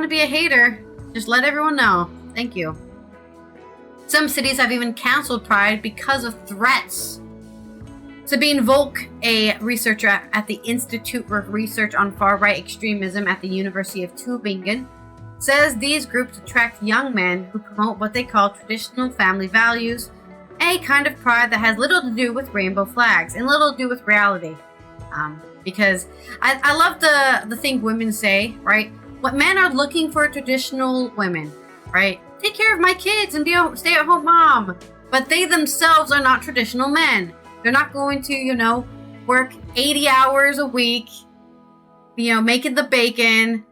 be a hater, just let everyone know. Thank you. Some cities have even canceled Pride because of threats. Sabine Volk, a researcher at the Institute for Research on Far-Right Extremism at the University of Tübingen, says these groups attract young men who promote what they call traditional family values, a kind of pride that has little to do with rainbow flags and little to do with reality. Because I love the thing women say, right? What men are looking for traditional women, right? Take care of my kids and be a stay-at-home mom. But they themselves are not traditional men. They're not going to, work 80 hours a week, making the bacon,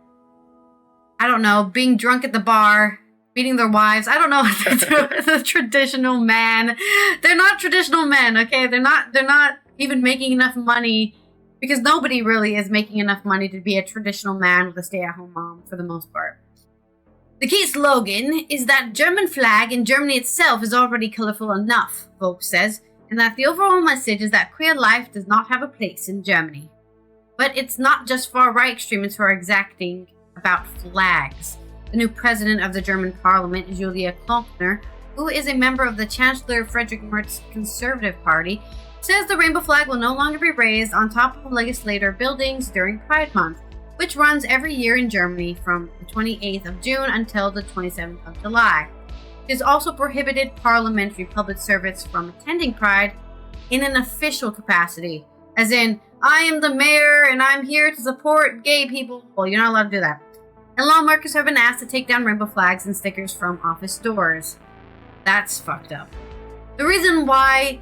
being drunk at the bar, beating their wives. I don't know if they're the traditional man. They're not traditional men, okay? They're not even making enough money, because nobody really is making enough money to be a traditional man with a stay-at-home mom for the most part. The key slogan is that German flag in Germany itself is already colorful enough, Volk says, and that the overall message is that queer life does not have a place in Germany. But it's not just far-right extremists who are exacting about flags. The new president of the German parliament, Julia Klöckner, who is a member of the Chancellor Friedrich Merz's Conservative Party, says the rainbow flag will no longer be raised on top of legislator buildings during Pride Month, which runs every year in Germany from the 28th of June until the 27th of July. It has also prohibited parliamentary public servants from attending Pride in an official capacity, as in, I am the mayor and I'm here to support gay people. Well, you're not allowed to do that. And lawmakers have been asked to take down rainbow flags and stickers from office doors. That's fucked up. The reason why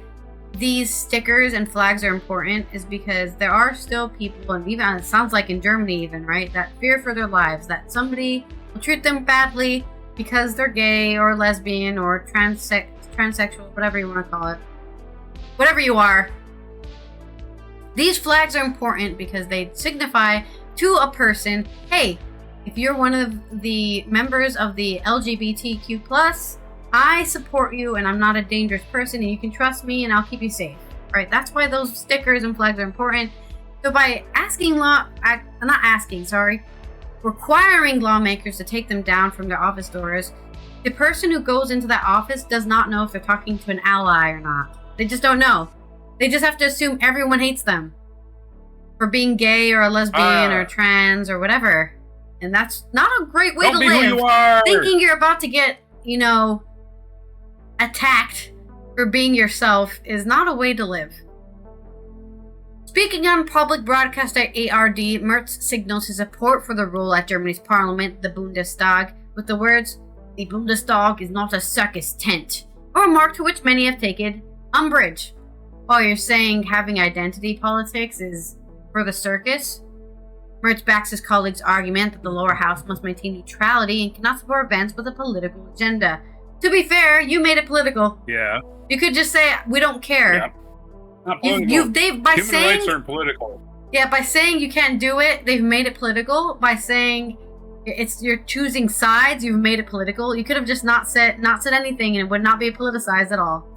these stickers and flags are important is because there are still people, and even it sounds like in Germany even, right, that fear for their lives, that somebody will treat them badly because they're gay or lesbian or transsexual, whatever you want to call it. Whatever you are. These flags are important because they signify to a person, hey, if you're one of the members of the LGBTQ plus, I support you and I'm not a dangerous person and you can trust me and I'll keep you safe, right? That's why those stickers and flags are important. So by requiring lawmakers to take them down from their office doors, the person who goes into that office does not know if they're talking to an ally or not. They just don't know. They just have to assume everyone hates them for being gay or a lesbian or trans or whatever. And that's not a great way to live. Who you are. Thinking you're about to get, attacked for being yourself is not a way to live. Speaking on public broadcaster ARD, Merz signals his support for the rule at Germany's parliament, the Bundestag, with the words, "The Bundestag is not a circus tent, or a remark to which many have taken umbrage. While you're saying having identity politics is for the circus, Mertz backs his colleague's argument that the lower house must maintain neutrality and cannot support events with a political agenda. To be fair, you made it political. Yeah. You could just say, we don't care. Yeah. Not political. Human rights aren't political. Yeah, by saying you can't do it, they've made it political. By saying you're choosing sides, you've made it political. You could have just not said anything and it would not be politicized at all.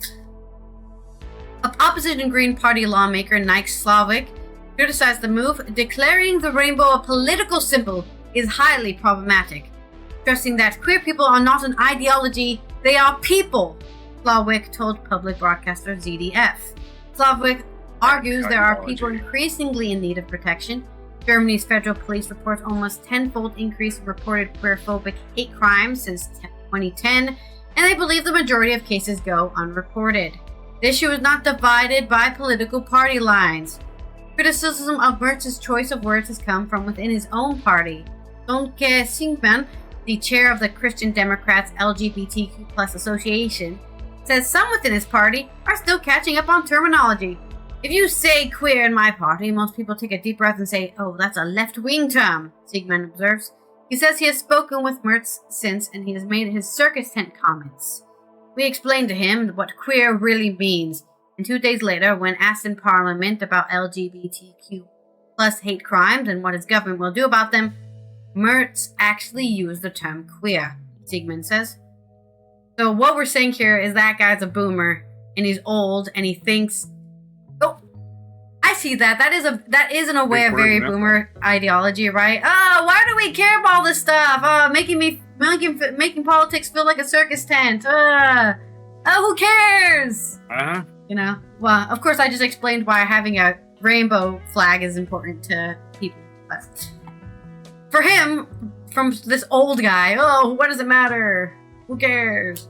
Opposition Green Party lawmaker Nike Slavik criticized the move, declaring the rainbow a political symbol is highly problematic, stressing that queer people are not an ideology, they are people, Slavik told public broadcaster ZDF. Slavik argues there are people increasingly in need of protection. Germany's federal police reports almost tenfold increase in reported queerphobic hate crimes since 2010, and they believe the majority of cases go unreported. The issue is not divided by political party lines. Criticism of Mertz's choice of words has come from within his own party. Sonke Singman, the chair of the Christian Democrats LGBTQ Association, says some within his party are still catching up on terminology. If you say queer in my party, most people take a deep breath and say, oh, that's a left-wing term, Siegman observes. He says he has spoken with Mertz since, and he has made his circus tent comments. We explained to him what queer really means, and 2 days later, when asked in Parliament about LGBTQ plus hate crimes and what his government will do about them, Mertz actually used the term queer, Siegman says. So what we're saying here is that guy's a boomer, and he's old, and he thinks, oh, I see that. That is in a way a very boomer ideology, right? Oh, why do we care about all this stuff? Making politics feel like a circus tent. Who cares? Uh-huh. You know? Well, of course, I just explained why having a rainbow flag is important to people. But for him, from this old guy, oh, what does it matter? Who cares?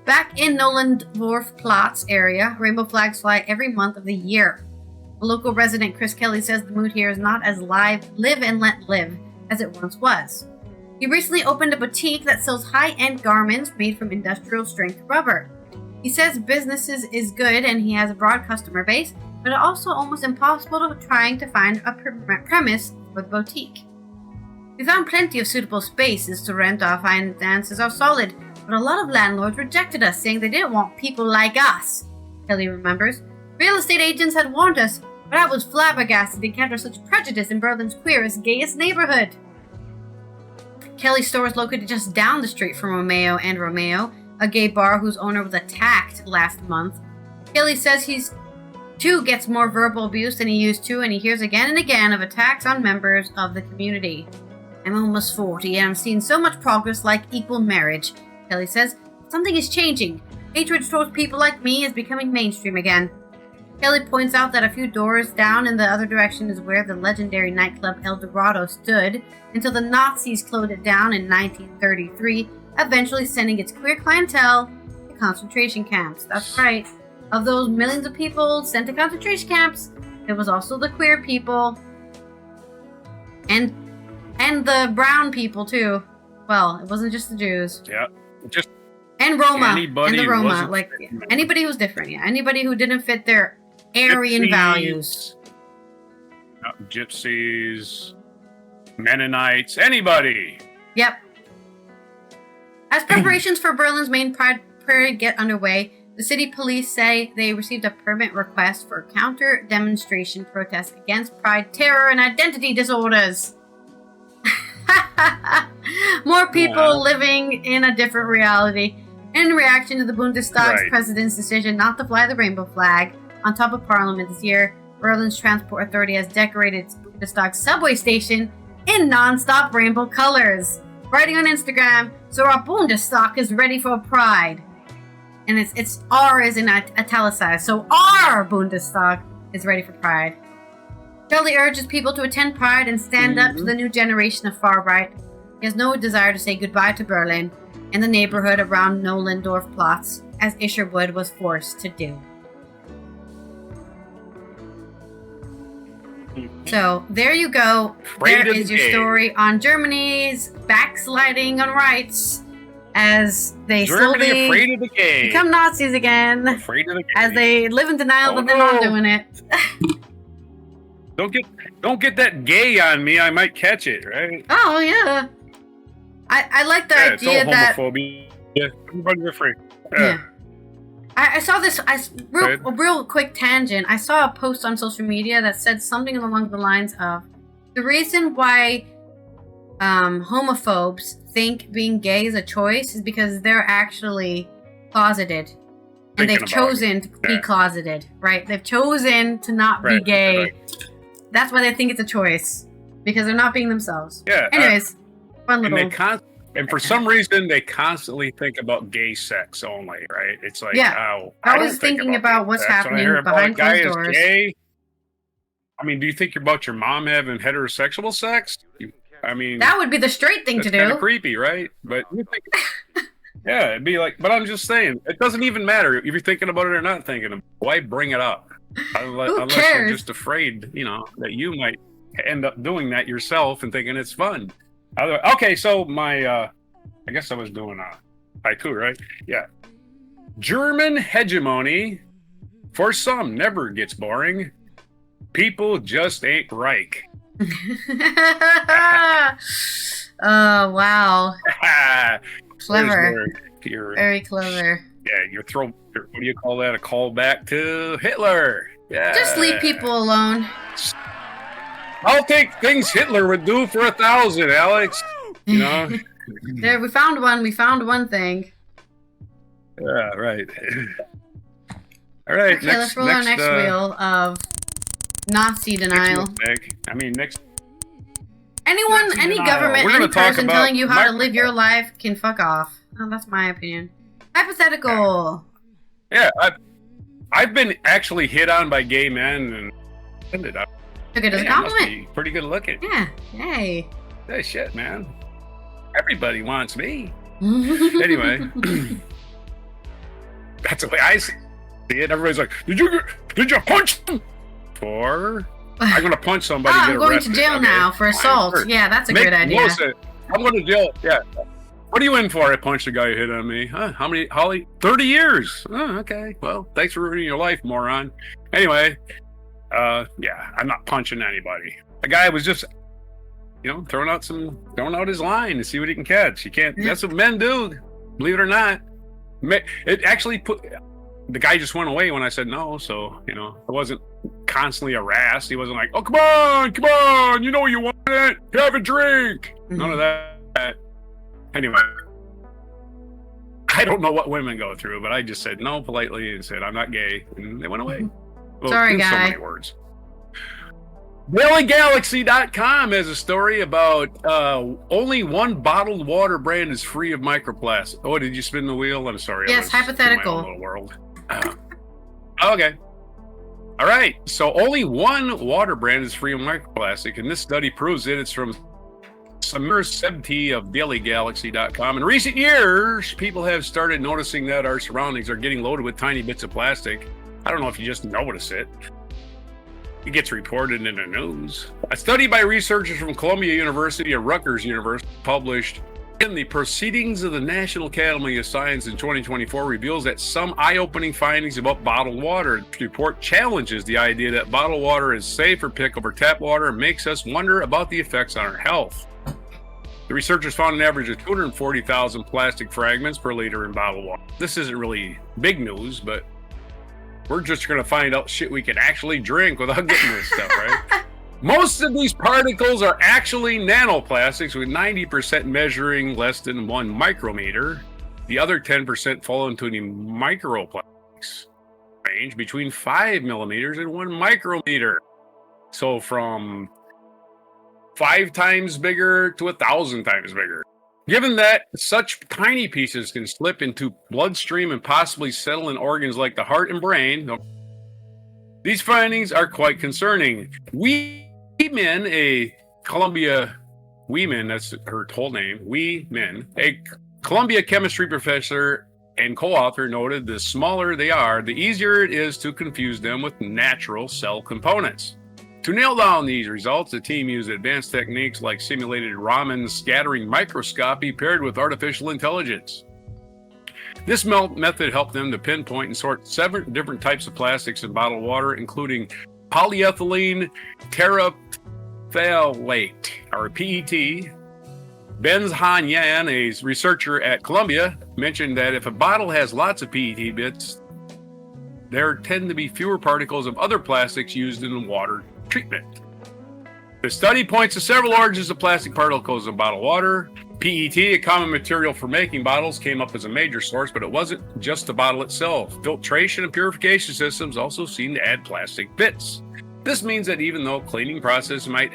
Back in Nollendorf-Platz area, rainbow flags fly every month of the year. A local resident, Chris Kelly, says the mood here is not as live and let live as it once was. He recently opened a boutique that sells high-end garments made from industrial-strength rubber. He says business is good and he has a broad customer base, but it's also almost impossible trying to find a premise for the boutique. We found plenty of suitable spaces to rent. Our finances are solid, but a lot of landlords rejected us, saying they didn't want people like us, Kelly remembers. Real estate agents had warned us, but I was flabbergasted to encounter such prejudice in Berlin's queerest, gayest neighborhood. Kelly's store is located just down the street from Romeo and Romeo, a gay bar whose owner was attacked last month. Kelly says he's too gets more verbal abuse than he used to, and he hears again and again of attacks on members of the community. I'm almost 40 and I'm seeing so much progress like equal marriage, Kelly says. Something is changing. Hatred towards people like me is becoming mainstream again. Kelly points out that a few doors down in the other direction is where the legendary nightclub El Dorado stood until the Nazis closed it down in 1933, eventually sending its queer clientele to concentration camps. That's right. Of those millions of people sent to concentration camps, there was also the queer people and the brown people too. Well, it wasn't just the Jews. Yeah. Just and Roma. Anybody and the Roma. like anybody who was different, yeah. Anybody who didn't fit their Aryan values. Gypsies, Mennonites, anybody. Yep. As preparations for Berlin's main Pride Parade get underway, the city police say they received a permit request for counter-demonstration protests against Pride terror and identity disorders. More people living in a different reality. In reaction to the Bundestag's president's decision not to fly the rainbow flag on top of Parliament this year, Berlin's Transport Authority has decorated its Bundestag subway station in non-stop rainbow colors. Writing on Instagram, so our Bundestag is ready for Pride. And it's R is in italicized, so our Bundestag is ready for Pride. Kelly urges people to attend Pride and stand up to the new generation of far right. He has no desire to say goodbye to Berlin and the neighborhood around Nollendorf-Platz, as Isherwood was forced to do. So, there you go. There is your story on Germany's backsliding on rights as they Germany slowly afraid of the gay. become Nazis again, Afraid of the gay. as they live in denial that they're not doing it. Don't get that gay on me. I might catch it, right? Oh yeah, I like the idea it's all that homophobia. Yeah, everybody's afraid. yeah. I saw this. A real quick tangent. I saw a post on social media that said something along the lines of the reason why homophobes think being gay is a choice is because they're actually closeted, and they've chosen to be closeted. Right? They've chosen to not be gay. Right. That's why they think it's a choice, because they're not being themselves. Yeah. Anyways, fun little. And for some reason, they constantly think about gay sex only, right? It's like, I was thinking about what's happening behind closed doors. Gay. I mean, do you think about your mom having heterosexual sex? I mean, that would be the straight thing to do. Kind of creepy, right? But you think, yeah, it'd be like. But I'm just saying, it doesn't even matter if you're thinking about it or not thinking about it. Why bring it up? Unless you're just afraid, that you might end up doing that yourself and thinking it's fun. Okay, so I guess I was doing haiku, right? Yeah. German hegemony, for some, never gets boring. People just ain't right. Oh, wow. Clever. Very clever. Yeah, what do you call that? A callback to Hitler. Yeah. Just leave people alone. I'll take things Hitler would do for 1,000, Alex. There, we found one thing. Yeah, right. All right. Okay, let's roll our next wheel of Nazi denial. Any government, any person telling you how to live your life can fuck off. Oh, that's my opinion. Hypothetical. Yeah, I've been actually hit on by gay men and ended up. Took it as a compliment. Pretty good looking. Yeah. Hey. Hey, shit, man. Everybody wants me. Anyway, that's the way I see it. Everybody's like, "Did you punch him?" I'm gonna punch somebody. I'm going to jail now for assault. Yeah, that's a good idea. I'm going to jail. Yeah. What are you in for? I punched a guy who hit on me. Huh? How many? 30 years. Oh, okay. Well, thanks for ruining your life, moron. Anyway, yeah, I'm not punching anybody. The guy was just, throwing out his line to see what he can catch. You can't. That's what men do. Believe it or not. It actually the guy just went away when I said no. So I wasn't constantly harassed. He wasn't like, "Oh, come on, you know you want it. Have a drink." Mm-hmm. None of that. Anyway, I don't know what women go through, but I just said no politely and said I'm not gay, and they went away. Well, sorry, guy. So many words. DailyGalaxy.com has a story about only one bottled water brand is free of microplastics. Oh, did you spin the wheel? I'm sorry. Yes, hypothetical. In my own little world. Okay. All right. So only one water brand is free of microplastic, and this study proves it. It's from Smurfs of DailyGalaxy.com. In recent years, people have started noticing that our surroundings are getting loaded with tiny bits of plastic. I don't know if you just notice it. It gets reported in the news. A study by researchers from Columbia University and Rutgers University published in the Proceedings of the National Academy of Science in 2024 reveals that some eye-opening findings about bottled water. The report challenges the idea that bottled water is safe for pick over tap water and makes us wonder about the effects on our health. The researchers found an average of 240,000 plastic fragments per liter in bottled water. This isn't really big news, but we're just going to find out shit we can actually drink without getting this stuff, right? Most of these particles are actually nanoplastics, with 90% measuring less than 1 micrometer. The other 10% fall into the microplastics range between 5 millimeters and 1 micrometer. So from 5 times bigger to 1,000 times bigger. Given that such tiny pieces can slip into bloodstream and possibly settle in organs like the heart and brain, these findings are quite concerning. Weeman, a Columbia that's her whole name, a Columbia chemistry professor and co-author, noted the smaller they are, the easier it is to confuse them with natural cell components. To nail down these results, the team used advanced techniques like simulated Raman scattering microscopy paired with artificial intelligence. This method helped them to pinpoint and sort 7 different types of plastics in bottled water, including polyethylene terephthalate, or PET. Benz-Han-Yan, a researcher at Columbia, mentioned that if a bottle has lots of PET bits, there tend to be fewer particles of other plastics used in water treatment. The study points to several origins of plastic particles in bottled water. PET, a common material for making bottles, came up as a major source, but it wasn't just the bottle itself. Filtration and purification systems also seem to add plastic bits. This means that even thorough cleaning processes might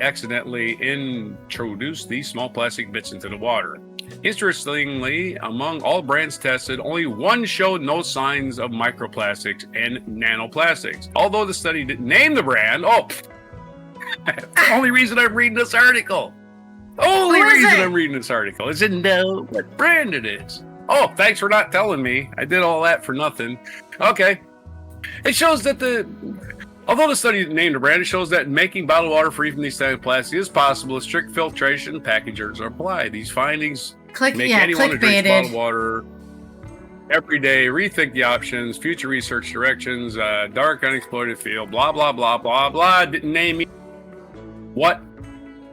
accidentally introduce these small plastic bits into the water. Interestingly, among all brands tested, only one showed no signs of microplastics and nanoplastics. Although the study didn't name the brand, the only reason I'm reading this article. I'm reading this article is to know what brand it is. Oh, thanks for not telling me. I did all that for nothing. Okay. It shows that although the study didn't name the brand, it shows that making bottled water free from these types of plastic is possible if strict filtration and packagers are applied. These findings make anyone who drinks bottled water every day rethink the options, future research directions, dark unexploited field, blah, blah, blah, blah, blah. Didn't name me what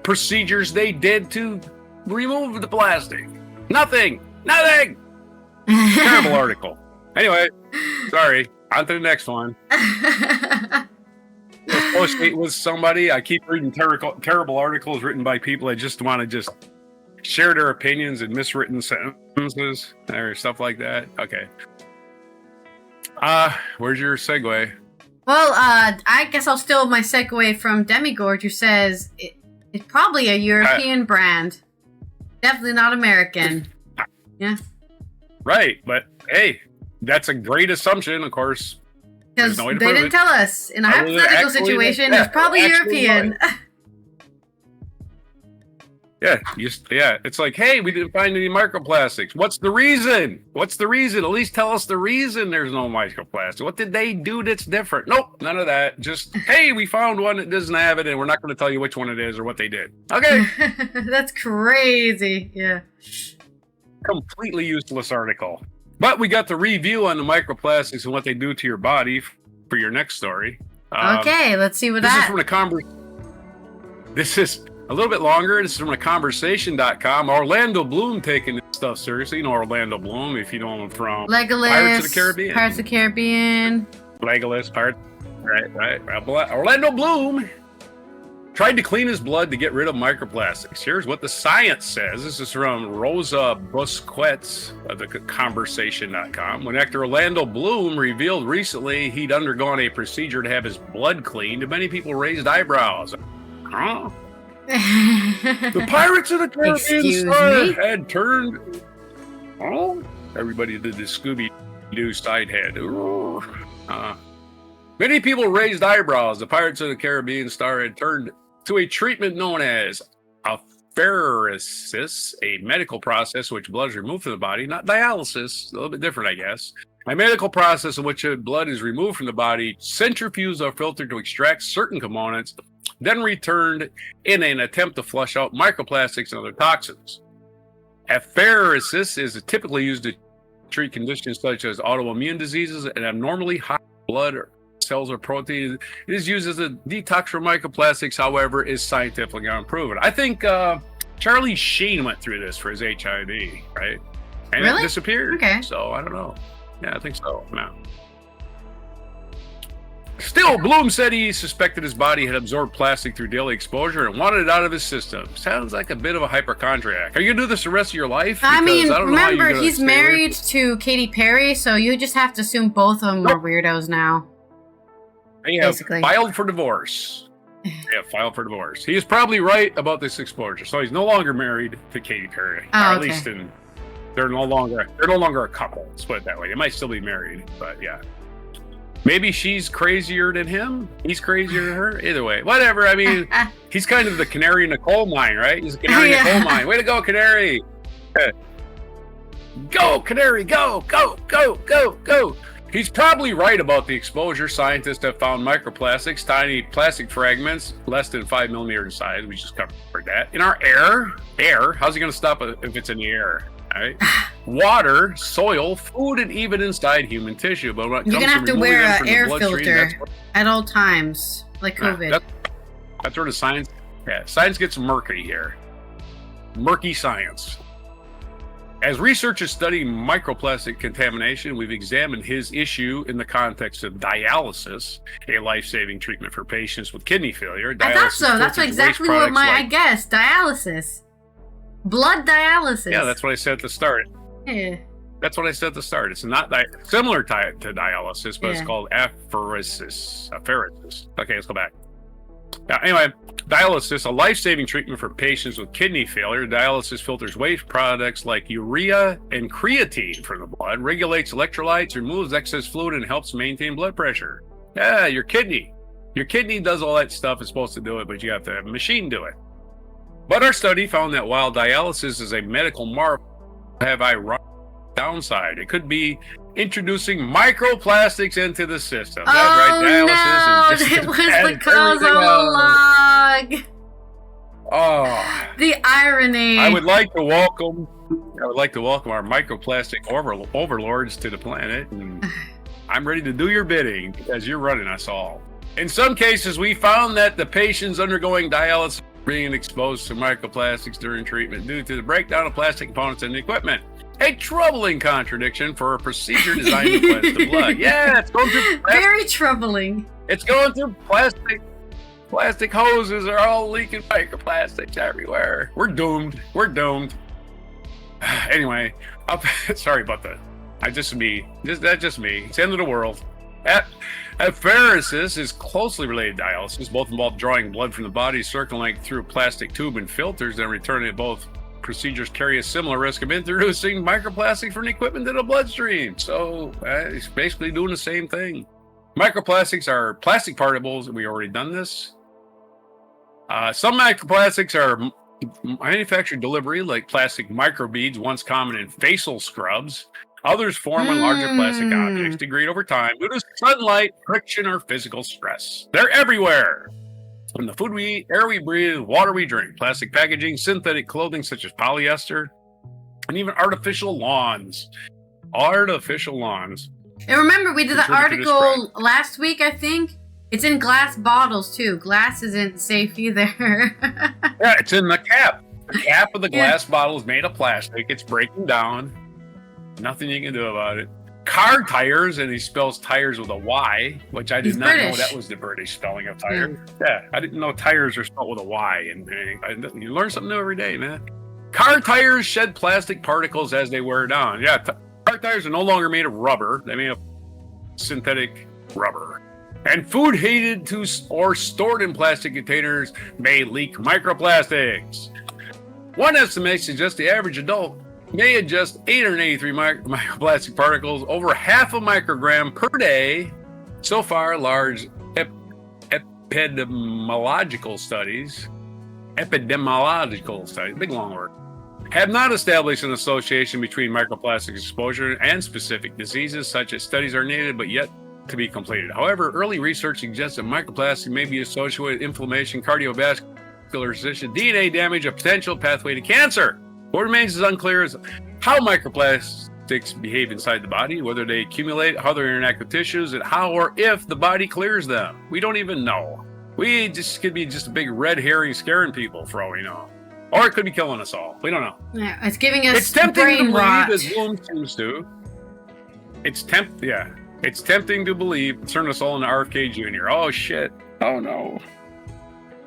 procedures they did to remove the plastic. Nothing. Terrible article. Anyway, sorry. On to the next one. Associate with somebody. I keep reading terrible articles written by people that just want to share their opinions in miswritten sentences or stuff like that. Okay. Where's your segue? Well, I guess I'll steal my segue from Demi Gorge, who says it's probably a European brand. Definitely not American. Yeah. Right, but hey, that's a great assumption, of course. Because they didn't tell us. In a hypothetical situation, it's probably European. Yeah, it's like, hey, we didn't find any microplastics. What's the reason? At least tell us the reason there's no microplastic. What did they do that's different? Nope, none of that. Just, hey, we found one that doesn't have it, and we're not going to tell you which one it is or what they did. Okay. That's crazy. Yeah. Completely useless article. But we got the review on the microplastics and what they do to your body for your next story. Okay, let's see what this is from This is a little bit longer. This is from theconversation.com. Orlando Bloom taking this stuff seriously. You know Orlando Bloom, if you know him from Legolas, Pirates of the Caribbean. Legolas, Pirates. Right. Orlando Bloom tried to clean his blood to get rid of microplastics. Here's what the science says. This is from Rosa Busquets of theconversation.com. When actor Orlando Bloom revealed recently he'd undergone a procedure to have his blood cleaned, many people raised eyebrows. Huh? The Pirates of the Caribbean had turned. Oh, everybody did the Scooby-Doo side head. Many people raised eyebrows. The Pirates of the Caribbean star had turned to a treatment known as apheresis, a medical process in which blood is removed from the body, not dialysis, a little bit different, I guess. A medical process in which blood is removed from the body, centrifuged or filtered to extract certain components, then returned in an attempt to flush out microplastics and other toxins. Apheresis is typically used to treat conditions such as autoimmune diseases and abnormally high blood cells or proteins. It is used as a detox from microplastics, however, is scientifically unproven. I think Charlie Sheen went through this for his HIV, right? And really? It disappeared. Okay. So I don't know. Yeah, I think so. No. Still, Bloom said he suspected his body had absorbed plastic through daily exposure and wanted it out of his system. Sounds like a bit of a hypochondriac. Are you gonna do this the rest of your life? I mean, remember, he's married to Katy Perry, so you just have to assume both of them are weirdos now. They have filed for divorce. He is probably right about this exposure. So he's no longer married to Katy Perry. At least they're no longer a couple. Let's put it that way. They might still be married, but yeah. Maybe she's crazier than him. He's crazier than her. Either way, whatever. I mean, he's kind of the canary in the coal mine, right? He's a canary in the coal mine. Way to go, canary! Go, canary! Go! He's probably right about the exposure. Scientists have found microplastics, tiny plastic fragments, less than 5 millimeters in size. We just covered that. In our air, how's he going to stop it if it's in the air? All right. Water, soil, food, and even inside human tissue. But when it You're comes going to have to wear an air filter that's at all times, like COVID. That's where the science, science gets murky here. Murky science. As researchers study microplastic contamination, we've examined his issue in the context of dialysis, a life-saving treatment for patients with kidney failure. I thought so. That's exactly what I guessed. Dialysis. Blood dialysis. Yeah, that's what I said at the start. Yeah. That's what I said at the start. It's not similar to dialysis, but it's called apheresis. Okay, let's go back. Anyway, dialysis, a life-saving treatment for patients with kidney failure. Dialysis filters waste products like urea and creatine from the blood, regulates electrolytes, removes excess fluid, and helps maintain blood pressure. Yeah, your kidney. Your kidney does all that stuff. It's supposed to do it, but you have to have a machine do it. But our study found that while dialysis is a medical marvel, have ironic downside. It could be introducing microplastics into the system. That's right. Dialysis is just it was the cause all along. Oh, the irony. I would like to welcome our microplastic overlords to the planet, and I'm ready to do your bidding because you're running us all. In some cases, we found that the patients undergoing dialysis are being exposed to microplastics during treatment due to the breakdown of plastic components in the equipment. A troubling contradiction for a procedure designed to cleanse the blood. Yeah, it's going through plastic. Very troubling. It's going through plastic. Plastic hoses are all leaking microplastics everywhere. We're doomed. Anyway, sorry about that. That's just me. It's the end of the world. Apheresis is closely related to dialysis. Both involve drawing blood from the body, circulating through a plastic tube and filters, then returning it. Both procedures carry a similar risk of introducing microplastic from the equipment to the bloodstream. So it's basically doing the same thing. Microplastics are plastic particles. We already done this. Some microplastics are manufactured delibery, like plastic microbeads, once common in facial scrubs. Others form on larger plastic objects, degrade over time due to sunlight, friction, or physical stress. They're everywhere. From the food we eat, air we breathe, water we drink, plastic packaging, synthetic clothing such as polyester, and even artificial lawns. And remember, we did the article last week, I think. It's in glass bottles, too. Glass isn't safe either. Yeah, it's in the cap. The cap of the glass bottle is made of plastic. It's breaking down. Nothing you can do about it. Car tires, and he spells tires with a Y, which I did not know that was the British spelling of tire. Yeah, I didn't know tires are spelled with a Y. And you learn something new every day, man. Car tires shed plastic particles as they wear down. Yeah, car tires are no longer made of rubber. They're made of synthetic rubber. And food heated to or stored in plastic containers may leak microplastics. One estimate suggests the average adult may ingest 883 microplastic particles, over half a microgram per day. So far, large epidemiological studies, big long word, have not established an association between microplastic exposure and specific diseases. Such as studies are needed, but yet to be completed. However, early research suggests that microplastic may be associated with inflammation, cardiovascular disease, DNA damage, a potential pathway to cancer. What remains is unclear is how microplastics behave inside the body, whether they accumulate, how they interact with tissues, and how or if the body clears them. We don't even know. We just could be just a big red herring scaring people for all we know. Or it could be killing us all. We don't know. Yeah, it's giving us It's tempting brain to rot. believe, as Bloom seems to. It's tempting to believe, turn us all into RFK Jr. Oh shit. Oh no.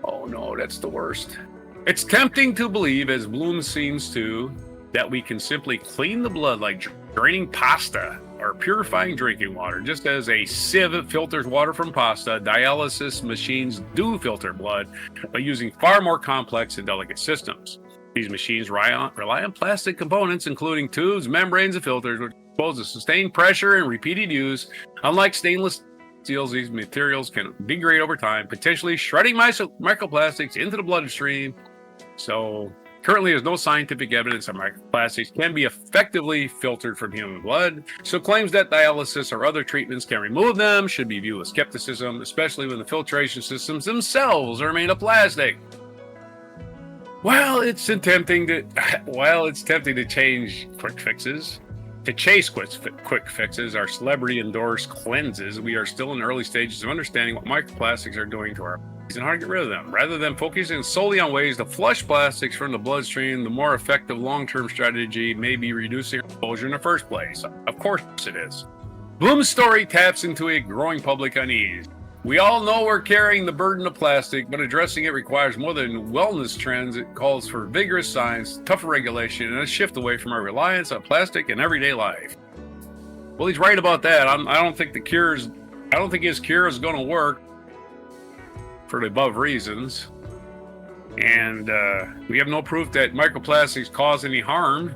Oh no, that's the worst. It's tempting to believe, as Bloom seems to, that we can simply clean the blood like draining pasta or purifying drinking water. Just as a sieve filters water from pasta, dialysis machines do filter blood by using far more complex and delicate systems. These machines rely on plastic components, including tubes, membranes, and filters, which expose to sustained pressure and repeated use. Unlike stainless steels, these materials can degrade over time, potentially shredding microplastics into the bloodstream. So Currently, there's no scientific evidence that microplastics can be effectively filtered from human blood, so claims that dialysis or other treatments can remove them should be viewed with skepticism, especially when the filtration systems themselves are made of plastic. Well, it's tempting to change quick fixes. To chase quick fixes, our celebrity-endorsed cleanses, we are still in the early stages of understanding what microplastics are doing to our bodies and how to get rid of them. Rather than focusing solely on ways to flush plastics from the bloodstream, the more effective long-term strategy may be reducing exposure in the first place. Of course it is. Bloom's story taps into a growing public unease. We all know we're carrying the burden of plastic, but addressing it requires more than wellness trends. It calls for vigorous science, tougher regulation, and a shift away from our reliance on plastic in everyday life. Well, he's right about that. I don't think his cure is going to work for the above reasons. And we have no proof that microplastics cause any harm.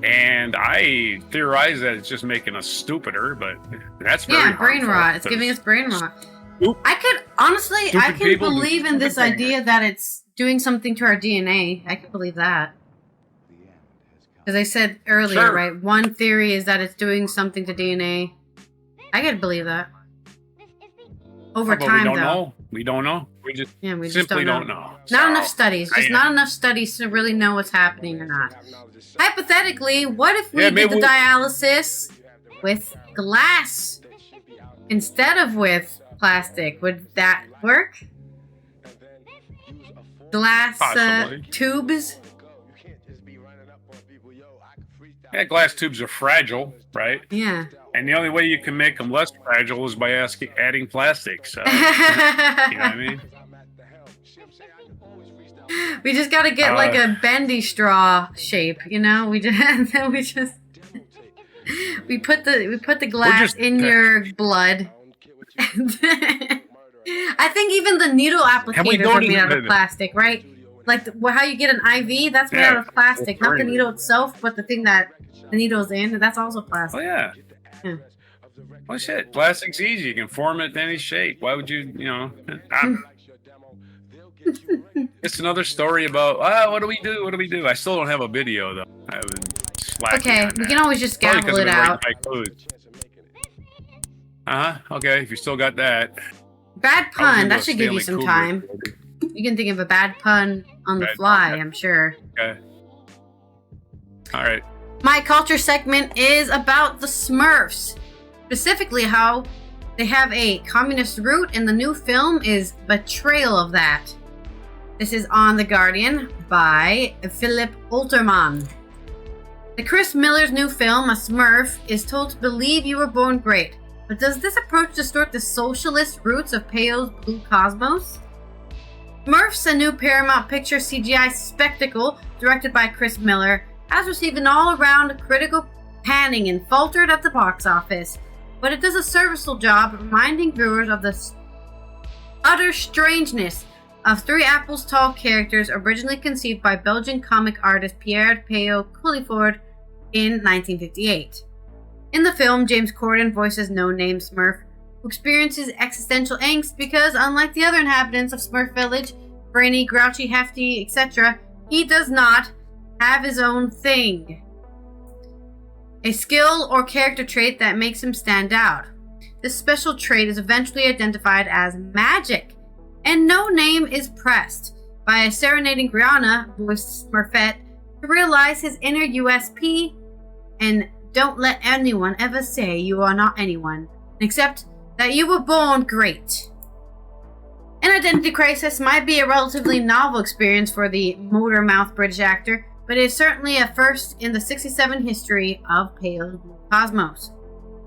And I theorize that it's just making us stupider, but that's very brain rot. It's giving us brain rot. I can believe in this idea that it's doing something to our DNA. I can believe that. As I said earlier, right? One theory is that it's doing something to DNA. I can believe that. Over time, though. We don't know. We just simply don't know. Not enough studies. Just not enough studies to really know what's happening or not. Hypothetically, what if we did the dialysis with glass instead of with plastic? Would that work? Glass tubes? Yeah, glass tubes are fragile, right? Yeah. And the only way you can make them less fragile is by adding plastic. So, you know what I mean? We just gotta get like a bendy straw shape, you know? We put the glass in your blood. I think even the needle applicators are made out of plastic, right? Like how you get an IV, that's made out of plastic, not the needle itself, but the thing that the needle's in. That's also plastic. Oh yeah. Well, shit, plastic's easy. You can form it to any shape. Why would you, It's another story about, what do we do? I still don't have a video, though. I was slacking on that. We can always just gavel it out. Okay, if you still got that. Bad pun, that should give you some time. You can think of a bad pun on the fly, I'm sure. Okay. All right. My culture segment is about the Smurfs. Specifically how they have a communist root, and the new film is betrayal of that. This is on The Guardian by Philip Oltermann. The Chris Miller's new film, A Smurf, is told to believe you were born great. But does this approach distort the socialist roots of Peyo's Blue Cosmos? Smurfs, a new Paramount Picture CGI spectacle directed by Chris Miller, has received an all-around critical panning and faltered at the box office. But it does a serviceable job reminding viewers of the utter strangeness of three apples-tall characters originally conceived by Belgian comic artist Pierre Peyo Culliford in 1958. In the film, James Corden voices no-name Smurf, who experiences existential angst because, unlike the other inhabitants of Smurf Village, brainy, grouchy, hefty, etc., he does not have his own thing. A skill or character trait that makes him stand out. This special trait is eventually identified as magic, and no name is pressed by a serenading Rihanna, voiced Smurfette, to realize his inner USP and don't let anyone ever say you are not anyone, except that you were born great. An identity crisis might be a relatively novel experience for the motor-mouthed British actor, but it is certainly a first in the 67 history of Peyo's Blue Cosmos.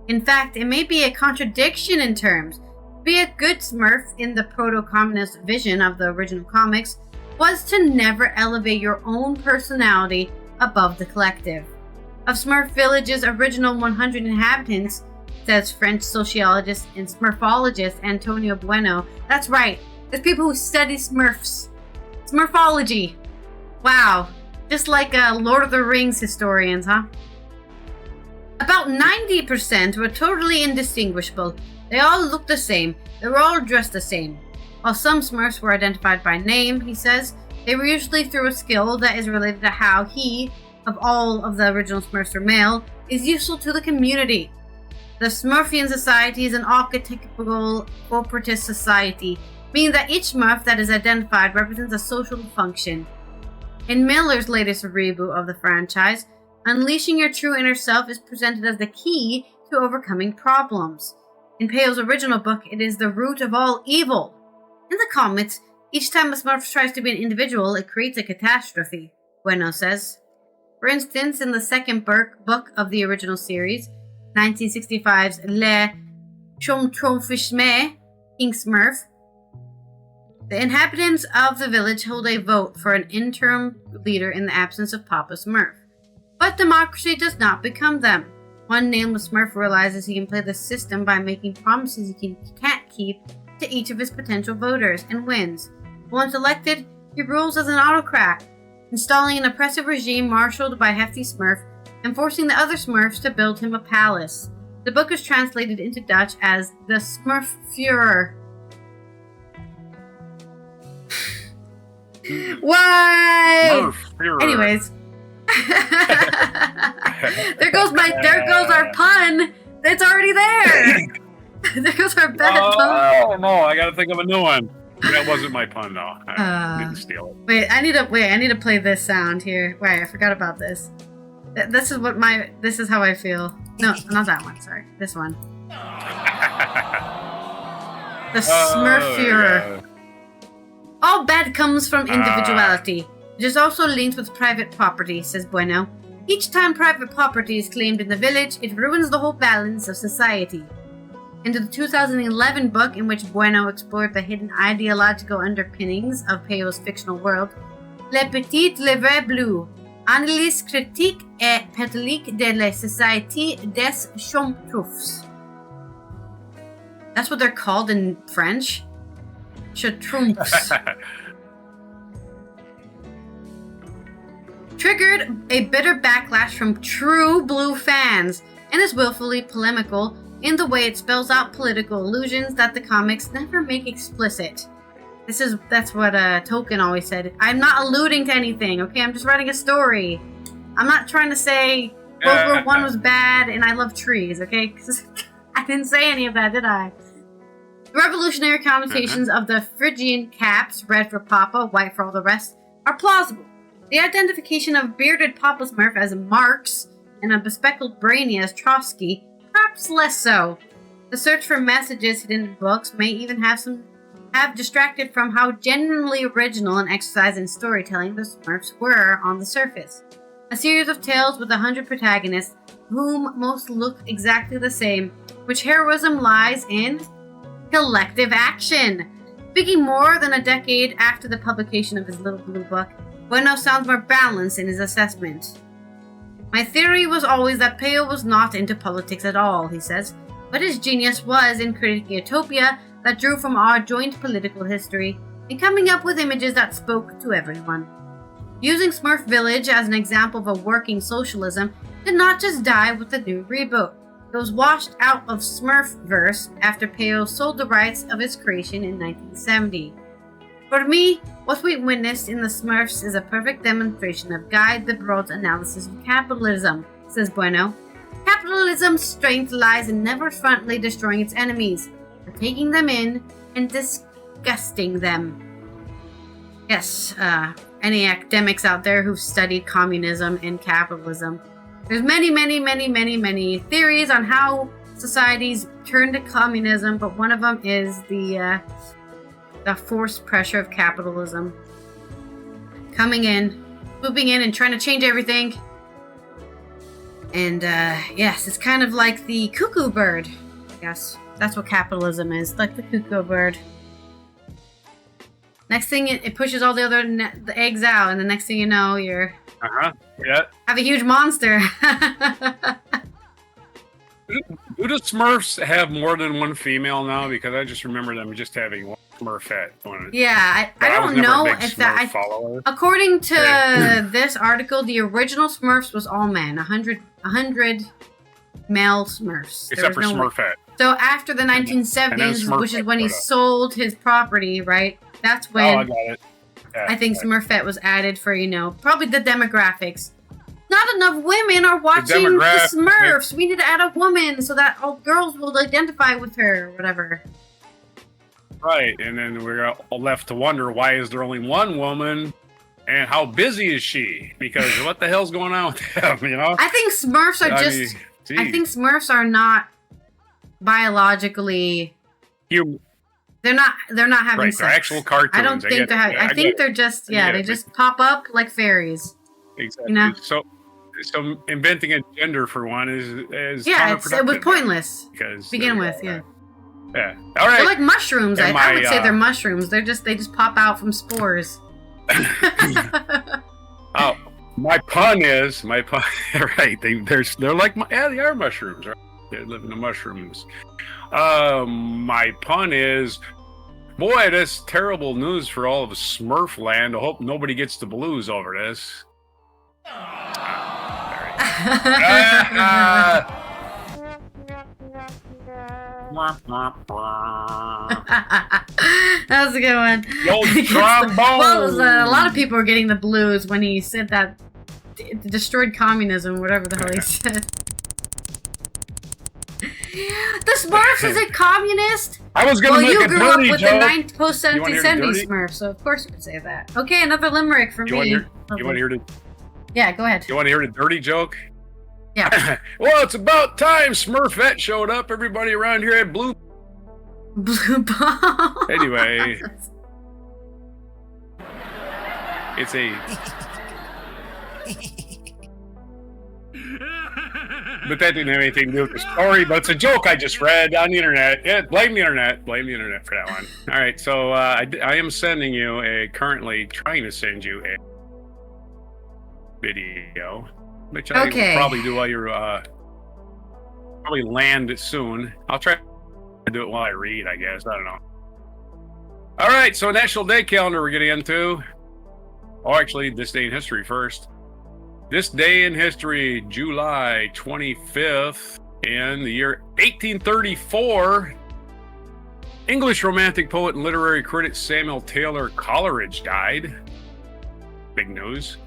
In fact, it may be a contradiction in terms. To be a good Smurf in the proto-communist vision of the original comics was to never elevate your own personality above the collective. Of Smurf Village's original 100 inhabitants, says French sociologist and Smurfologist Antonio Bueno. That's right, there's people who study Smurfs. Smurfology. Wow. Just like Lord of the Rings historians, huh? About 90% were totally indistinguishable. They all looked the same. They were all dressed the same. While some Smurfs were identified by name, he says, They were usually through a skill that is related to how he, of all of the original Smurfs were male, is useful to the community. The Smurfian society is an archetypical corporatist society, meaning that each Smurf that is identified represents a social function. In Miller's latest reboot of the franchise, unleashing your true inner self is presented as the key to overcoming problems. In Peyo's original book, it is the root of all evil. In the comics, each time a Smurf tries to be an individual, it creates a catastrophe, Bueno says. For instance, in the second book of the original series, 1965's Le Chomtromfishme, King Smurf, the inhabitants of the village hold a vote for an interim leader in the absence of Papa Smurf. But democracy does not become them. One nameless Smurf realizes he can play the system by making promises he can't keep to each of his potential voters and wins. Once elected, he rules as an autocrat, installing an oppressive regime marshaled by Hefty Smurf and forcing the other Smurfs to build him a palace. The book is translated into Dutch as The Smurf Führer. Why? Smurf Führer. Anyways. there goes our pun. It's already there. There goes our bad pun. Oh no, I gotta think of a new one. That wasn't my pun though. I didn't steal it. Wait, I need to play this sound here. Wait, I forgot about this. This is how I feel. No, not that one, sorry. This one. The Smurf Führer. All bad comes from individuality. It is also linked with private property, says Bueno. Each time private property is claimed in the village, it ruins the whole balance of society. In the 2011 book, in which Bueno explored the hidden ideological underpinnings of Peyo's fictional world, Le Petit Livre Bleu, Analyse critique et pédagogique de la société des Schtroumpfs. That's what they're called in French. Schtroumpfs. Triggered a bitter backlash from true blue fans and is willfully polemical in the way it spells out political allusions that the comics never make explicit. That's what Tolkien always said. I'm not alluding to anything, okay? I'm just writing a story. I'm not trying to say World War I was bad and I love trees, okay? 'Cause I didn't say any of that, did I? The revolutionary connotations of the Phrygian caps, red for Papa, white for all the rest, are plausible. The identification of bearded Papa Smurf as Marx and a bespectacled brainy as Trotsky, perhaps less so. The search for messages hidden in books may even have distracted from how genuinely original and exercise in storytelling the Smurfs were on the surface. A series of tales with 100 protagonists, whom most look exactly the same, which heroism lies in collective action. Speaking more than a decade after the publication of his Little Blue Book, Bueno sounds more balanced in his assessment. My theory was always that Peyo was not into politics at all, he says, but his genius was in creating a utopia that drew from our joint political history and coming up with images that spoke to everyone. Using Smurf Village as an example of a working socialism did not just die with the new reboot. It was washed out of Smurfverse after Peyo sold the rights of its creation in 1970. For me, what we witnessed in the Smurfs is a perfect demonstration of Guy Debord's analysis of capitalism, says Bueno. Capitalism's strength lies in never frontally destroying its enemies, but taking them in and disgusting them. Yes, any academics out there who've studied communism and capitalism, there's many theories on how societies turn to communism, but one of them is the forced pressure of capitalism coming in, swooping in and trying to change everything. And yes, it's kind of like the cuckoo bird. Yes, that's what capitalism is, like the cuckoo bird. Next thing, it pushes all the eggs out, and the next thing you know, you're yeah, have a huge monster. Do the Smurfs have more than one female now? Because I just remember them just having one Smurfette. Yeah, I don't know if that. According to this article, the original Smurfs was all men, 100 male Smurfs. Except for Smurfette. So after the 1970s, which is when he sold his property, right? That's when. Oh, I got it. I think Smurfette was added for, probably the demographics. Not enough women are watching the Smurfs. We need to add a woman so that all girls will identify with her or whatever. Right, and then we're all left to wonder, why is there only one woman? And how busy is she? Because what the hell's going on with them, I think Smurfs are I think Smurfs are not biologically... They're not having sex. They're actual cartoons. I don't think they're having... I think they're just... Yeah, they just pop up like fairies. Exactly. So inventing a gender for one is it was pointless. Because begin with, yeah. Yeah. All right. They're like mushrooms. I would say they're mushrooms. They just pop out from spores. Oh, my pun. Right. They're like they are mushrooms. Right? They live in the mushrooms. My pun is, boy, that's terrible news for all of Smurf land. I hope nobody gets the blues over this. That was a good one. A lot of people were getting the blues when he said that destroyed communism, whatever the hell he said. The Smurfs is a communist? I was going to make a dirty joke. Well, you grew up with the post-1770 Smurfs, so of course you would say that. Okay, another limerick for me. You want to hear the... Yeah, go ahead. You want to hear the dirty joke? Yeah. Well, it's about time Smurfette showed up. Everybody around here had blue balls. Anyway. It's a... But that didn't have anything to do with the story, but it's a joke I just read on the internet. Yeah, blame the internet. Blame the internet for that one. All right, so I am sending you currently trying to send you a video, which I will probably do while you're probably land soon. I'll try to do it while I read, I guess. I don't know. All right, so National Day calendar we're getting into. Oh, actually, this day in history first. This day in history, July 25th, in the year 1834, English romantic poet and literary critic Samuel Taylor Coleridge died. Big news.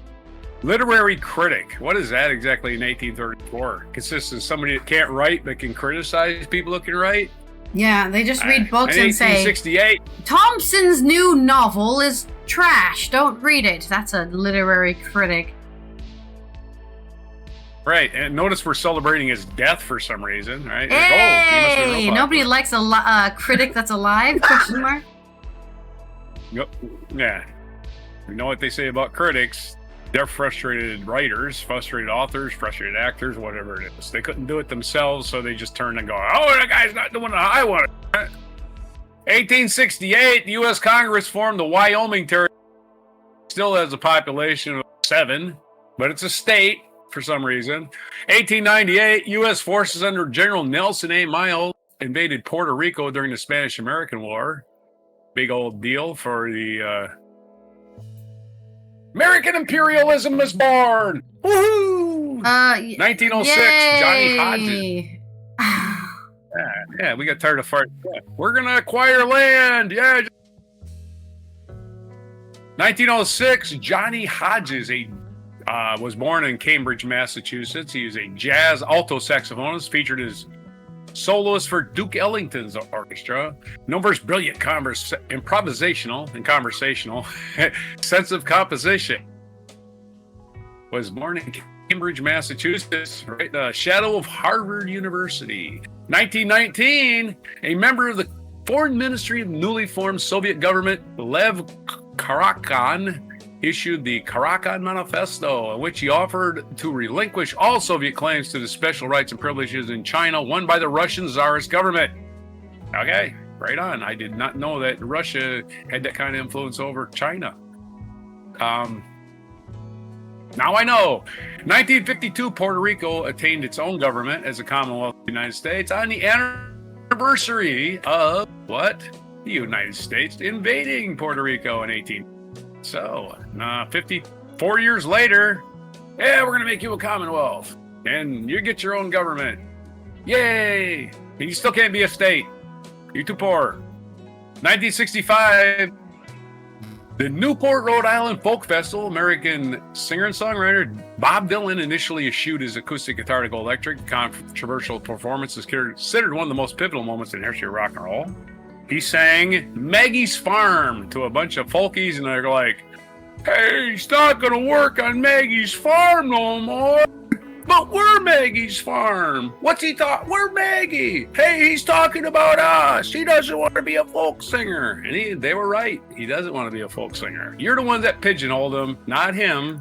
Literary critic. What is that exactly in 1834? Consists of somebody that can't write but can criticize people that can write? Yeah, they just read books and say, 1868. Thompson's new novel is trash. Don't read it. That's a literary critic. Right, and notice we're celebrating his death for some reason, right? Hey, nobody likes a critic that's alive? Question mark. Yep. Yeah. You know what they say about critics? They're frustrated writers, frustrated authors, frustrated actors, whatever it is. They couldn't do it themselves, so they just turn and go, "Oh, that guy's not doing what I want." 1868, the U.S. Congress formed the Wyoming Territory. Still has a population of 7, but it's a state. For some reason. 1898, U.S. forces under General Nelson A. Miles invaded Puerto Rico during the Spanish-American War. Big old deal for the American imperialism is born. Woohoo! 1906, yay! Johnny Hodges. Yeah, we got tired of farting. Yeah, we're gonna acquire land. Yeah. 1906, Johnny Hodges, was born in Cambridge, Massachusetts. He is a jazz alto saxophonist, featured as soloist for Duke Ellington's orchestra. Known for his brilliant improvisational and conversational sense of composition. Was born in Cambridge, Massachusetts, right in the shadow of Harvard University. 1919, a member of the Foreign Ministry of newly formed Soviet government, Lev Karakhan, issued the Karakhan Manifesto, in which he offered to relinquish all Soviet claims to the special rights and privileges in China won by the Russian Tsarist government. Okay, right on. I did not know that Russia had that kind of influence over China. Now I know. 1952, Puerto Rico attained its own government as a Commonwealth of the United States on the anniversary of what? The United States invading Puerto Rico in 18. So, 54 years later, yeah, we're going to make you a Commonwealth. And you get your own government. Yay! And you still can't be a state. You're too poor. 1965, The Newport, Rhode Island Folk Festival, American singer and songwriter Bob Dylan initially eschewed his acoustic guitar to go electric. Controversial performance is considered one of the most pivotal moments in the history of rock and roll. He sang Maggie's Farm to a bunch of folkies, and they're like, hey, he's not going to work on Maggie's Farm no more. But we're Maggie's Farm. What's he thought? We're Maggie. Hey, he's talking about us. He doesn't want to be a folk singer. And they were right. He doesn't want to be a folk singer. You're the ones that pigeonholed him, not him.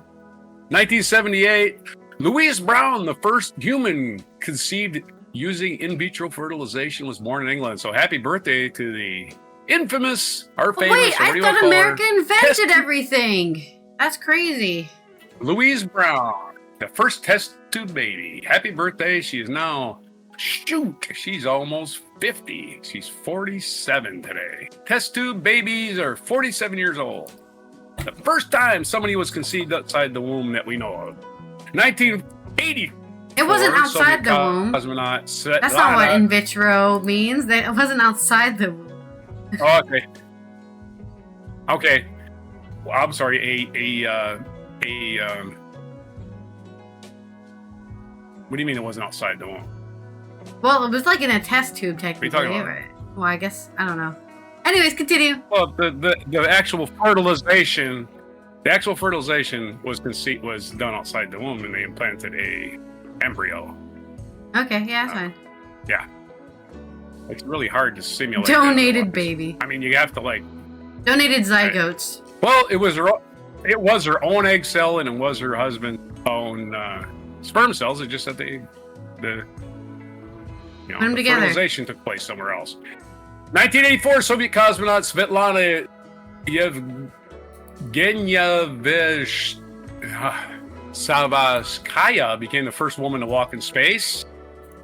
1978, Louise Brown, the first human conceived using in vitro fertilization, was born in England. So happy birthday to the infamous, our famous. Wait, I thought America invented everything. That's crazy. Louise Brown, the first test tube baby. Happy birthday. She is now, she's almost 50. She's 47 today. Test tube babies are 47 years old. The first time somebody was conceived outside the womb that we know of. 1980. It wasn't outside the womb. That's not what in vitro means. It wasn't outside the womb. Okay. Okay. Well, I'm sorry. What do you mean it wasn't outside the womb? Well, it was like in a test tube, technically. What are you talking about? Right? Well, I guess, I don't know. Anyways, continue. Well, the actual fertilization, was done outside the womb, and they implanted a embryo. Okay, yeah, that's fine. Yeah. It's really hard to simulate. Donated baby. I mean, you have to Donated zygotes. Well, it was her own egg cell, and it was her husband's own sperm cells. It just that the fertilization took place somewhere else. 1984, Soviet cosmonaut Svetlana Savskaya became the first woman to walk in space.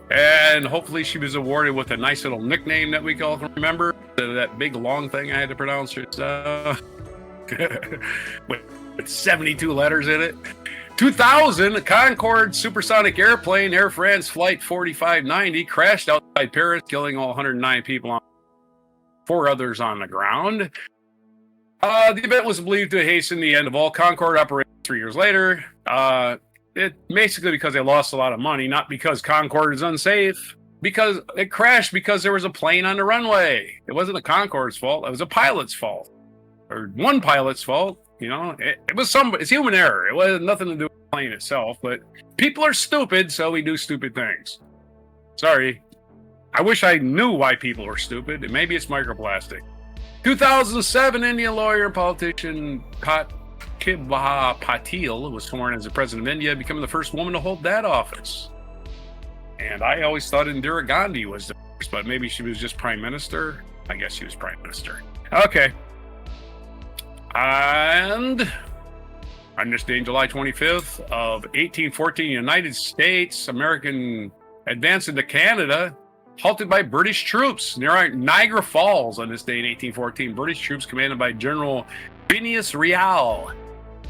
And hopefully she was awarded with a nice little nickname that we all can remember. That big long thing I had to pronounce with 72 letters in it. 2000, a Concorde supersonic airplane, Air France Flight 4590, crashed outside Paris, killing all 109 people, 4 others on the ground. The event was believed to hasten the end of all Concorde operations 3 years later. It basically because they lost a lot of money, not because Concorde is unsafe, because it crashed because there was a plane on the runway. It wasn't the Concorde's fault. It was a pilot's fault, or one pilot's fault. You know, it's human error. It was nothing to do with the plane itself, but people are stupid, so we do stupid things. Sorry. I wish I knew why people were stupid. Maybe it's microplastic. 2007, Indian lawyer and politician Kibha Patil was sworn as the president of India, becoming the first woman to hold that office. And I always thought Indira Gandhi was the first, but maybe she was just prime minister. I guess she was prime minister. Okay. And on this day, July 25th of 1814, United States, American advance into Canada, halted by British troops near Niagara Falls on this day in 1814. British troops commanded by General Phineas Real.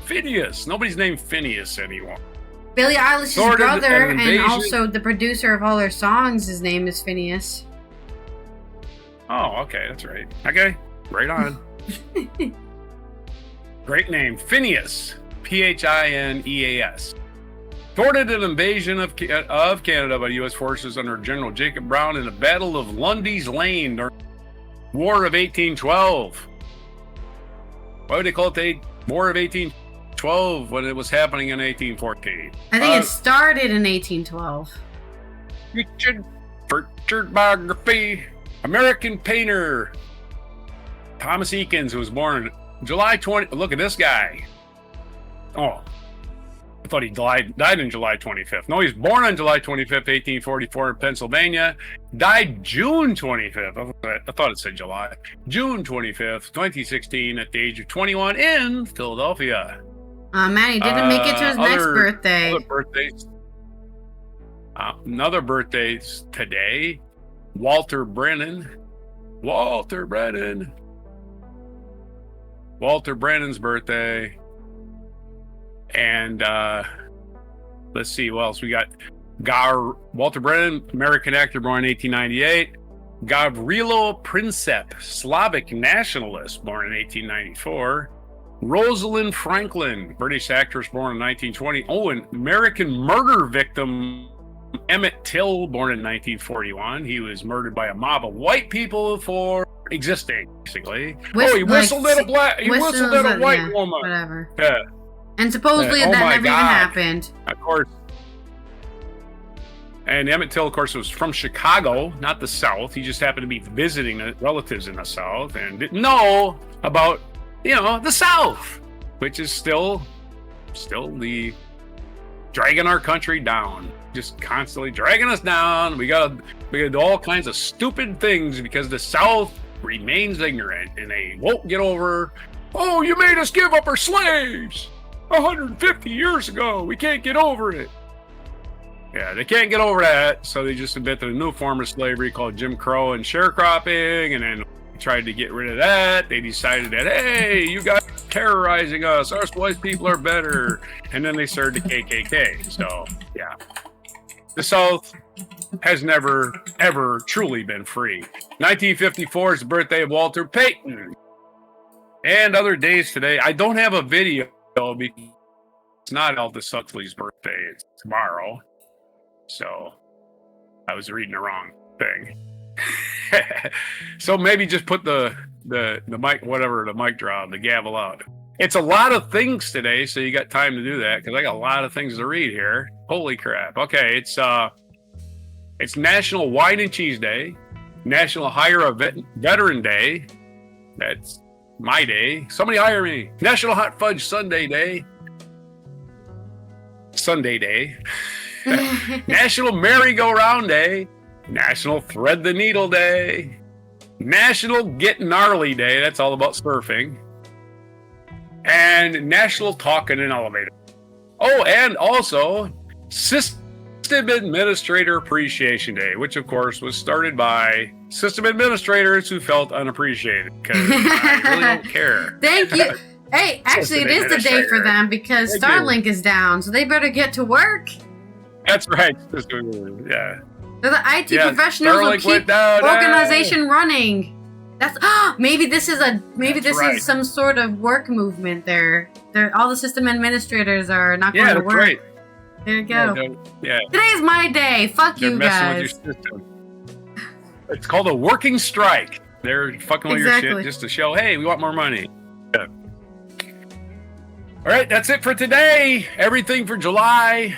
Phineas. Nobody's named Phineas anymore. Billie Eilish's brother and also the producer of all her songs, his name is Phineas. Oh, okay. That's right. Okay. Right on. Great name. Phineas. Phineas. Thwarted an invasion of Canada by U.S. forces under General Jacob Brown in the Battle of Lundy's Lane during the War of 1812. Why would they call it the War of 1812 when it was happening in 1814? I think it started in 1812. Featured biography. American painter Thomas Eakins, who was born July 20. Look at this guy. Oh, I thought he died on July 25th. No, he was born on July 25th, 1844 in Pennsylvania. Died June 25th. I thought it said July. June 25th, 2016, at the age of 21 in Philadelphia. Man, he didn't make it to his next birthday. Another birthdays today. Walter Brennan's birthday. And let's see what else we got. Walter Brennan, American actor, born in 1898. Gavrilo Princip, Slavic nationalist, born in 1894. Rosalind Franklin, British actress born in 1920. Oh, an American murder victim, Emmett Till, born in 1941. He was murdered by a mob of white people for existing, basically. He whistled at a white woman. Whatever. Yeah. And supposedly that never even happened. Of course. And Emmett Till, of course, was from Chicago, not the South. He just happened to be visiting relatives in the South and didn't know about, the South, which is still the dragging our country down, just constantly dragging us down. We gotta do all kinds of stupid things because the South remains ignorant and they won't get over. Oh, you made us give up our slaves 150 years ago. We can't get over it. Yeah, they can't get over that, so they just invented a new form of slavery called Jim Crow and sharecropping, and then tried to get rid of that. They decided that, hey, you guys are terrorizing us. Us white people are better. And then they started the KKK. So, yeah. The South has never, ever truly been free. 1954 is the birthday of Walter Payton. And other days today. I don't have a video because it's not Aldous Huxley's birthday. It's tomorrow. So, I was reading the wrong thing. So maybe just put the mic, the mic drop, the gavel out. It's a lot of things today, so you got time to do that because I got a lot of things to read here. Holy crap. Okay, it's National Wine and Cheese Day, National Hire a Veteran Day. That's my day. Somebody hire me. National Hot Fudge Sunday Day. National Merry-Go-Round Day. National Thread the Needle Day. National Get Gnarly Day. That's all about surfing. And National Talk in an Elevator. Oh, and also System Administrator Appreciation Day, which of course was started by system administrators who felt unappreciated because I really don't care. Thank you. Hey, actually, it is the day for them because Starlink is down, so they better get to work. That's right. Yeah. They're the IT professionals who keep organization running. That's maybe this is is some sort of work movement. They're all the system administrators are not going to work. Right. There you go. Yeah. Today's my day. Fuck you guys. With your system. It's called a working strike. They're fucking with your shit just to show, hey, we want more money. Yeah. All right, that's it for today. Everything for July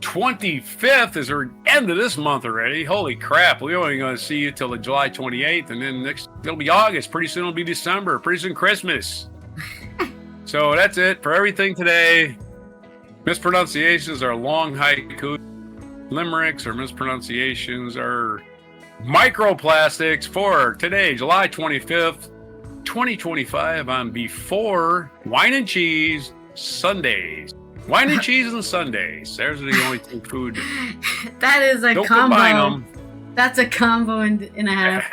25th is the end of this month already. Holy crap. We're only going to see you till the July 28th, and then it'll be August. Pretty soon it'll be December. Pretty soon Christmas. So that's it for everything today. Mispronunciations are long haiku. Limericks or mispronunciations are microplastics for today, July 25th, 2025 on Before Wine and Cheese Sundays. Wine and cheese and Sundays. There's the only two food. That is a Don't combo. Combine them. That's a combo and a half.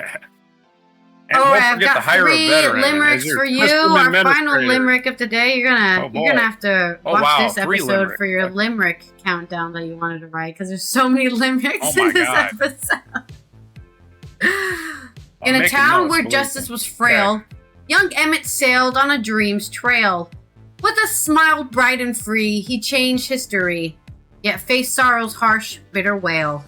And I've got 3 limericks for you. Our final limerick of the day. You're gonna have to watch this episode for your limerick countdown that you wanted to write because there's so many limericks in this episode. In a town where justice was frail, young Emmett sailed on a dream's trail. With a smile bright and free, he changed history, yet faced sorrow's harsh, bitter wail.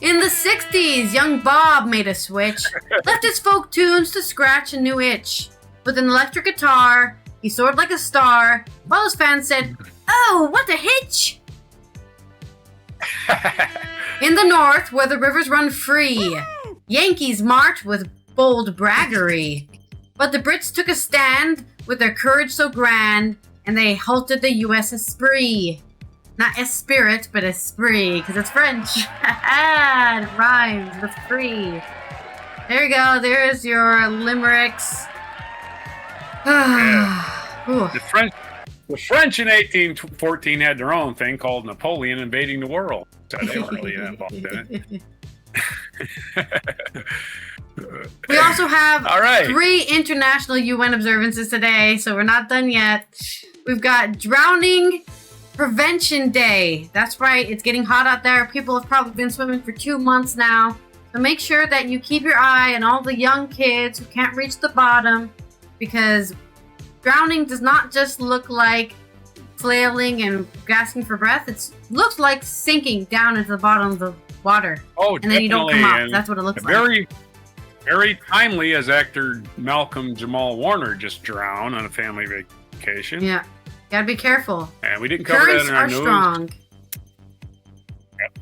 In the 60s, young Bob made a switch, left his folk tunes to scratch a new itch. With an electric guitar, he soared like a star, while his fans said, "Oh, what a hitch!" In the North, where the rivers run free, Yankees march with bold braggery. But the Brits took a stand with their courage so grand, and they halted the U.S. Esprit. Not Esprit, but Esprit, because it's French. It rhymes with free. There you go. There's your limericks. The French in 1814 had their own thing called Napoleon invading the world. So they weren't really involved in it. We also have 3 international UN observances today, so we're not done yet. We've got Drowning Prevention Day. That's right, it's getting hot out there. People have probably been swimming for 2 months now. So make sure that you keep your eye on all the young kids who can't reach the bottom, because drowning does not just look like flailing and gasping for breath. It looks like sinking down into the bottom of the water. Oh, and then you don't come up. That's what it looks like. Very timely, as actor Malcolm Jamal Warner just drowned on a family vacation. Yeah, gotta be careful. And we didn't cover Currents that in our are news. strong. Yep.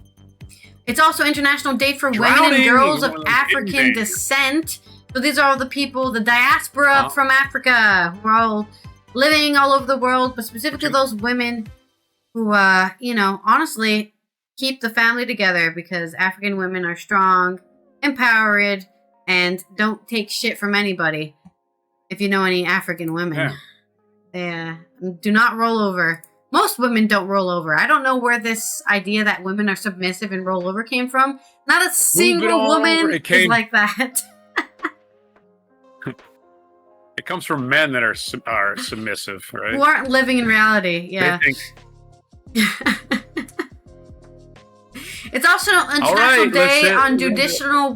It's also International Day for Drowning Women and Girls is of one of those African hidden descent. So these are all the people, the diaspora from Africa, who are all living all over the world, but specifically those women who, honestly keep the family together, because African women are strong, empowered, and don't take shit from anybody. If you know any African women, they do not roll over. Most women don't roll over. I don't know where this idea that women are submissive and roll over came from. Not a single woman is like that. It comes from men that are submissive, right? Who aren't living in reality. Yeah. It's also International Day on judicial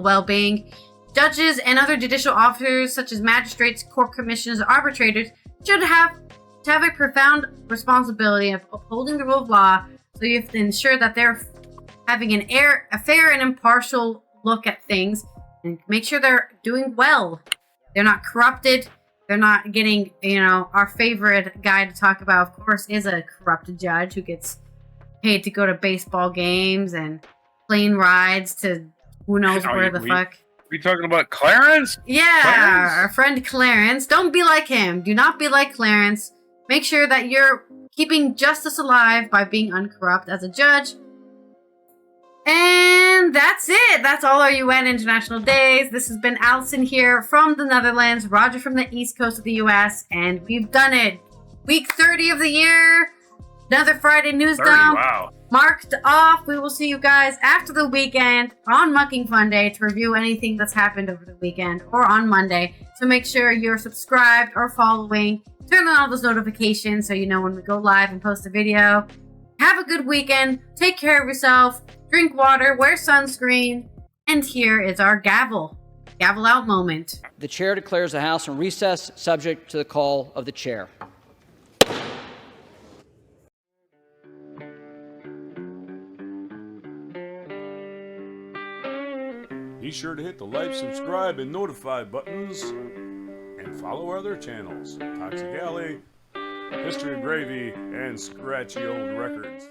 well-being. Judges and other judicial officers, such as magistrates, court commissioners, arbitrators, should have a profound responsibility of upholding the rule of law. So you have to ensure that they're having a fair and impartial look at things, and make sure they're doing well. They're not corrupted. They're not getting, our favorite guy to talk about, of course, is a corrupted judge who gets paid to go to baseball games and plane rides to who knows where the fuck. We talking about Clarence? Yeah, Clarence? Our friend Clarence. Don't be like him. Do not be like Clarence. Make sure that you're keeping justice alive by being uncorrupt as a judge. And that's it. That's all our UN International Days. This has been Allison here from the Netherlands, Roger from the East Coast of the US, and we've done it. Week 30 of the year. Another Friday news dump. Wow. Marked off. We will see you guys after the weekend on Mucking Fun Day to review anything that's happened over the weekend, or on Monday. So make sure you're subscribed or following. Turn on all those notifications so you know when we go live and post a video. Have a good weekend. Take care of yourself. Drink water. Wear sunscreen. And here is our gavel. Gavel out moment. The chair declares the House in recess, subject to the call of the chair. Be sure to hit the like, subscribe, and notify buttons, and follow our other channels, Toxic Alley, History of Gravy, and Scratchy Old Records.